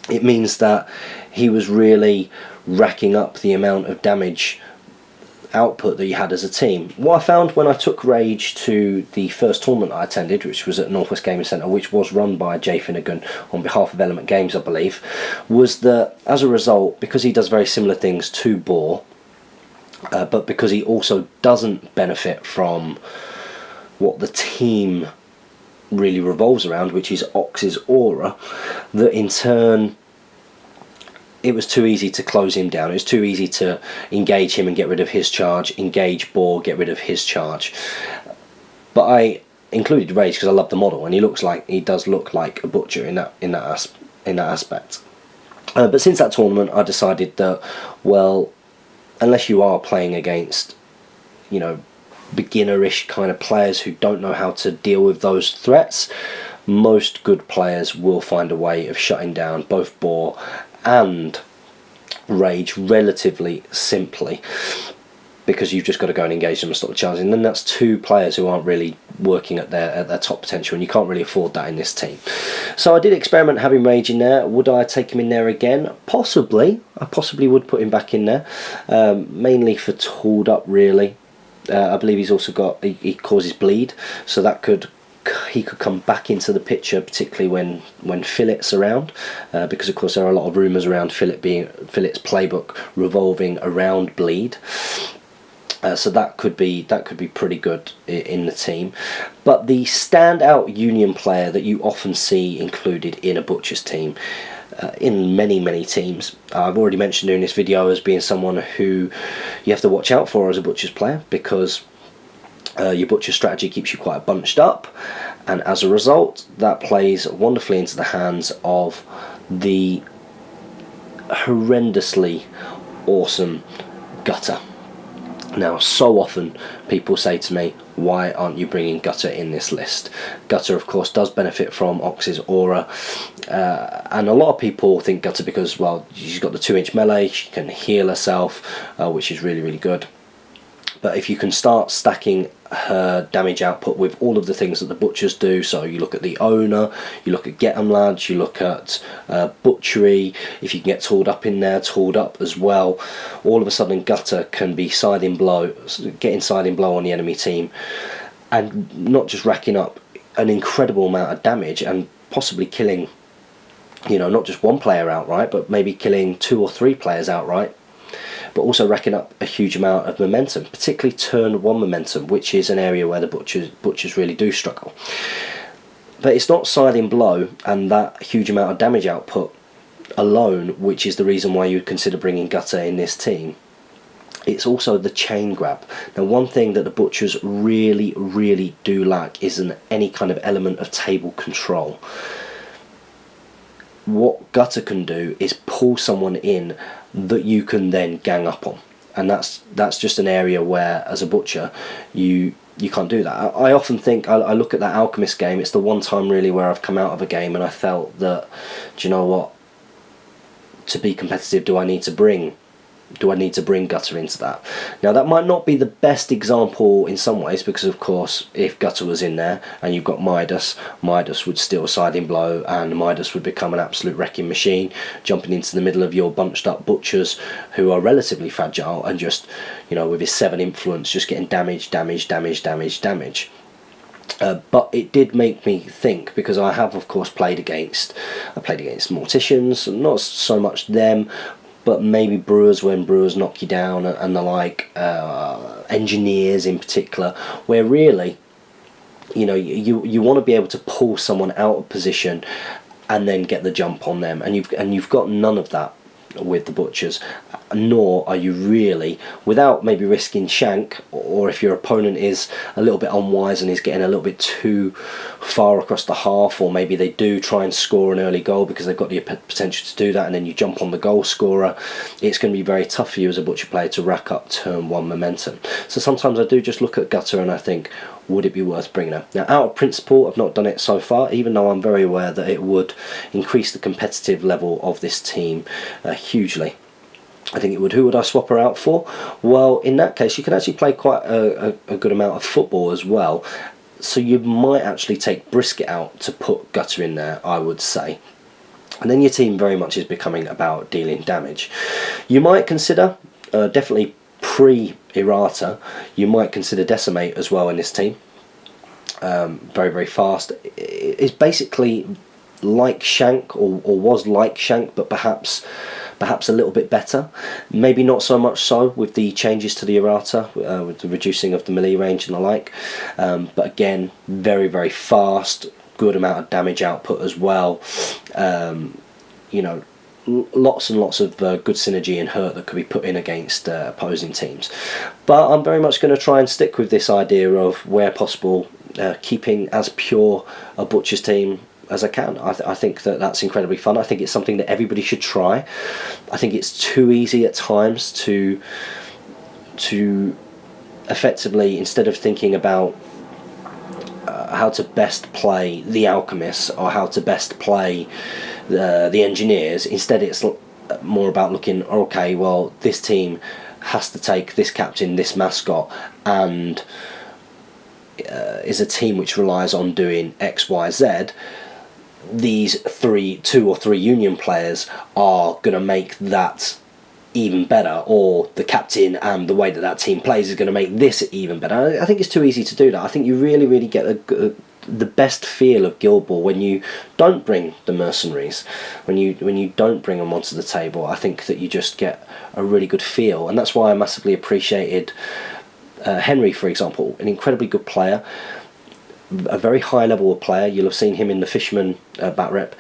It means that he was really racking up the amount of damage output that you had as a team. What I found when I took Rage to the first tournament I attended, which was at Northwest Gaming Centre, which was run by Jay Finnegan on behalf of Element Games, I believe, was that as a result, because he does very similar things to Boar, but because he also doesn't benefit from what the team really revolves around, which is Ox's aura, that in turn it was too easy to close him down. It was too easy to engage him and get rid of his charge, engage Boar, get rid of his charge. But I included Rage because I love the model, and he does look like a butcher in that aspect. But since that tournament, I decided that, well, unless you are playing against, you know, beginnerish kind of players who don't know how to deal with those threats, most good players will find a way of shutting down both Boar and Rage relatively simply, because you've just got to go and engage them and stop the charge. And then that's two players who aren't really working at their top potential, and you can't really afford that in this team. So I did experiment having Rage in there. Would I take him in there again? Possibly. I possibly would put him back in there, mainly for Tooled Up, really. I believe he's also got, he causes bleed, so that he could come back into the picture, particularly when Fillet's around, because of course there are a lot of rumours around Fillet's playbook revolving around bleed. So that could be pretty good in the team. But the standout union player that you often see included in a butcher's team, in many teams, I've already mentioned in this video as being someone who you have to watch out for as a butcher's player, because your butcher strategy keeps you quite bunched up, and as a result that plays wonderfully into the hands of the horrendously awesome Gutter. Now, so often people say to me, why aren't you bringing Gutter in this list? Gutter, of course, does benefit from Ox's aura, and a lot of people think Gutter because, well, she's got the 2-inch melee, she can heal herself, which is really good. But if you can start stacking her damage output with all of the things that the butchers do, so you look at the owner, you look at Get 'em Lads, you look at butchery, if you can get Tooled Up in there, Tooled Up as well, all of a sudden Gutter can be getting siding blow on the enemy team, and not just racking up an incredible amount of damage and possibly killing, you know, not just one player outright, but maybe killing 2 or 3 players outright. but also racking up a huge amount of momentum, particularly turn 1 momentum, which is an area where the butchers really do struggle. But it's not scything blow and that huge amount of damage output alone which is the reason why you would consider bringing Gutter in this team. It's also the chain grab. Now, one thing that the butchers really do lack is any kind of element of table control. What Gutter can do is pull someone in that you can then gang up on, and that's just an area where, as a butcher, you can't do that. I often think, I look at that Alchemist game, it's the one time really where I've come out of a game and I felt that, do you know what, to be competitive, do I need to bring Gutter into that? Now, that might not be the best example in some ways, because of course if Gutter was in there and you've got Midas would steal Scything Blow, and Midas would become an absolute wrecking machine, jumping into the middle of your bunched up butchers who are relatively fragile, and just, you know, with his 7 influence just getting damage. But it did make me think, because I have of course played against Morticians, not so much them, but maybe Brewers, when Brewers knock you down and the like, Engineers in particular, where really, you know, you want to be able to pull someone out of position and then get the jump on them, and you've got none of that with the butchers, nor are you really, without maybe risking Shank, or if your opponent is a little bit unwise and is getting a little bit too far across the half, or maybe they do try and score an early goal because they've got the potential to do that, and then you jump on the goal scorer, it's going to be very tough for you as a butcher player to rack up turn 1 momentum. So sometimes I do just look at Gutter and I think, would it be worth bringing her? Now, out of principle, I've not done it so far, even though I'm very aware that it would increase the competitive level of this team hugely. I think it would. Who would I swap her out for? Well, in that case, you can actually play quite a good amount of football as well. So you might actually take Brisket out to put Gutter in there, I would say. And then your team very much is becoming about dealing damage. You might consider, definitely pre-errata, you might consider Decimate as well in this team. Very fast. It's basically like Shank, or was like Shank, but perhaps a little bit better. Maybe not so much so with the changes to the errata, with the reducing of the melee range and the like. But again, very fast, good amount of damage output as well. You know, lots and lots of good synergy and hurt that could be put in against opposing teams. But I'm very much going to try and stick with this idea of, where possible, keeping as pure a butcher's team as I can. I think that's incredibly fun. I think it's something that everybody should try. I think it's too easy at times to effectively, instead of thinking about how to best play the Alchemists or how to best play the Engineers, instead it's more about looking, okay, well, this team has to take this captain, this mascot, and is a team which relies on doing X, Y, Z. These 2 or 3 Union players are going to make that even better, or the captain and the way that team plays is going to make this even better. I think it's too easy to do that. I think you really get the best feel of Guild Ball when you don't bring the mercenaries, when you don't bring them onto the table. I think that you just get a really good feel, and that's why I massively appreciated Henry, for example, an incredibly good player, a very high level of player. You'll have seen him in the Fishman bat rep.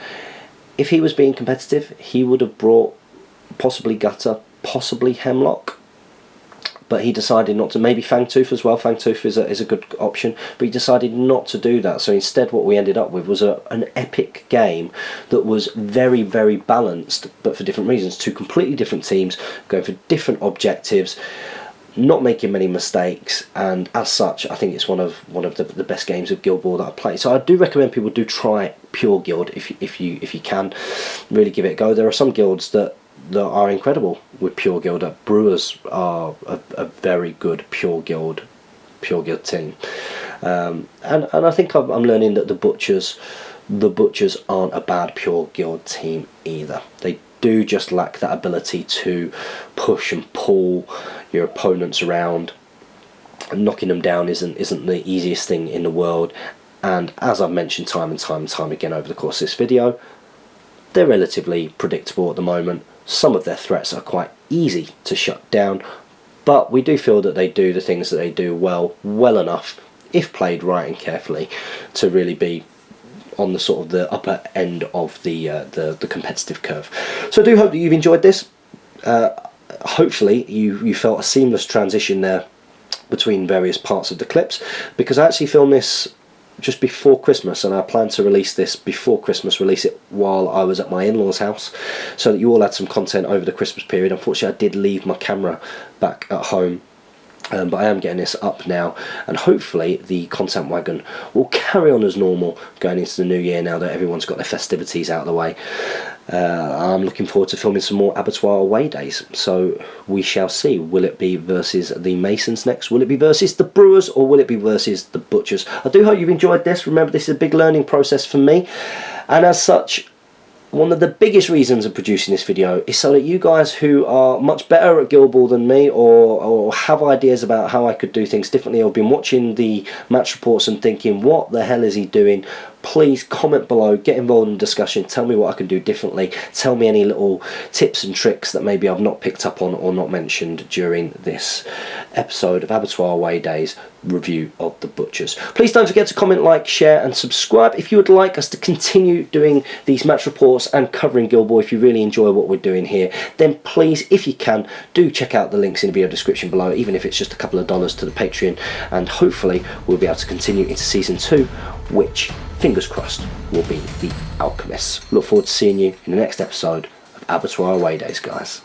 If he was being competitive, he would have brought possibly Gutter, possibly Hemlock, but he decided not to. Maybe Fangtooth as well. Fangtooth is a good option, but he decided not to do that. So instead what we ended up with was an epic game that was very balanced, but for different reasons. 2 completely different teams going for different objectives, not making many mistakes, and as such I think it's one of the best games of Guild Ball that I've played. So I do recommend people do try Pure Guild if you can. Really give it a go. There are some guilds that are incredible with Pure Guild. Brewers are a very good Pure Guild team, and I think I'm learning that the butchers aren't a bad Pure Guild team either. They do just lack that ability to push and pull your opponents around. Knocking them down isn't the easiest thing in the world, and as I've mentioned time and time again over the course of this video, they're relatively predictable at the moment. some of their threats are quite easy to shut down, but we do feel that they do the things that they do well enough, if played right and carefully, to really be on the sort of the upper end of the competitive curve. So I do hope that you've enjoyed this. Hopefully you felt a seamless transition there between various parts of the clips, because I actually filmed this just before Christmas, and I plan to release this before Christmas, release it while I was at my in-laws' house, so that you all had some content over the Christmas period. Unfortunately, I did leave my camera back at home, but I am getting this up now, and hopefully the content wagon will carry on as normal going into the new year now that everyone's got their festivities out of the way. I'm looking forward to filming some more Abattoir away days, so we shall see. Will it be versus the Masons next? Will it be versus the Brewers, or will it be versus the Butchers? I do hope you've enjoyed this. Remember, this is a big learning process for me, and as such, one of the biggest reasons of producing this video is so that you guys who are much better at Guild Ball than me, or have ideas about how I could do things differently, or have been watching the match reports and thinking, what the hell is he doing? Please comment below, get involved in the discussion, tell me what I can do differently, tell me any little tips and tricks that maybe I've not picked up on or not mentioned during this episode of Abattoir Away Days review of the Butchers. Please don't forget to comment, like, share and subscribe if you would like us to continue doing these match reports and covering Guild Ball. If you really enjoy what we're doing here, then please, if you can, do check out the links in the video description below, even if it's just a couple of dollars to the Patreon, and hopefully we'll be able to continue into Season 2, which, fingers crossed, will be The Alchemists. Look forward to seeing you in the next episode of Abattoir Away Days, guys.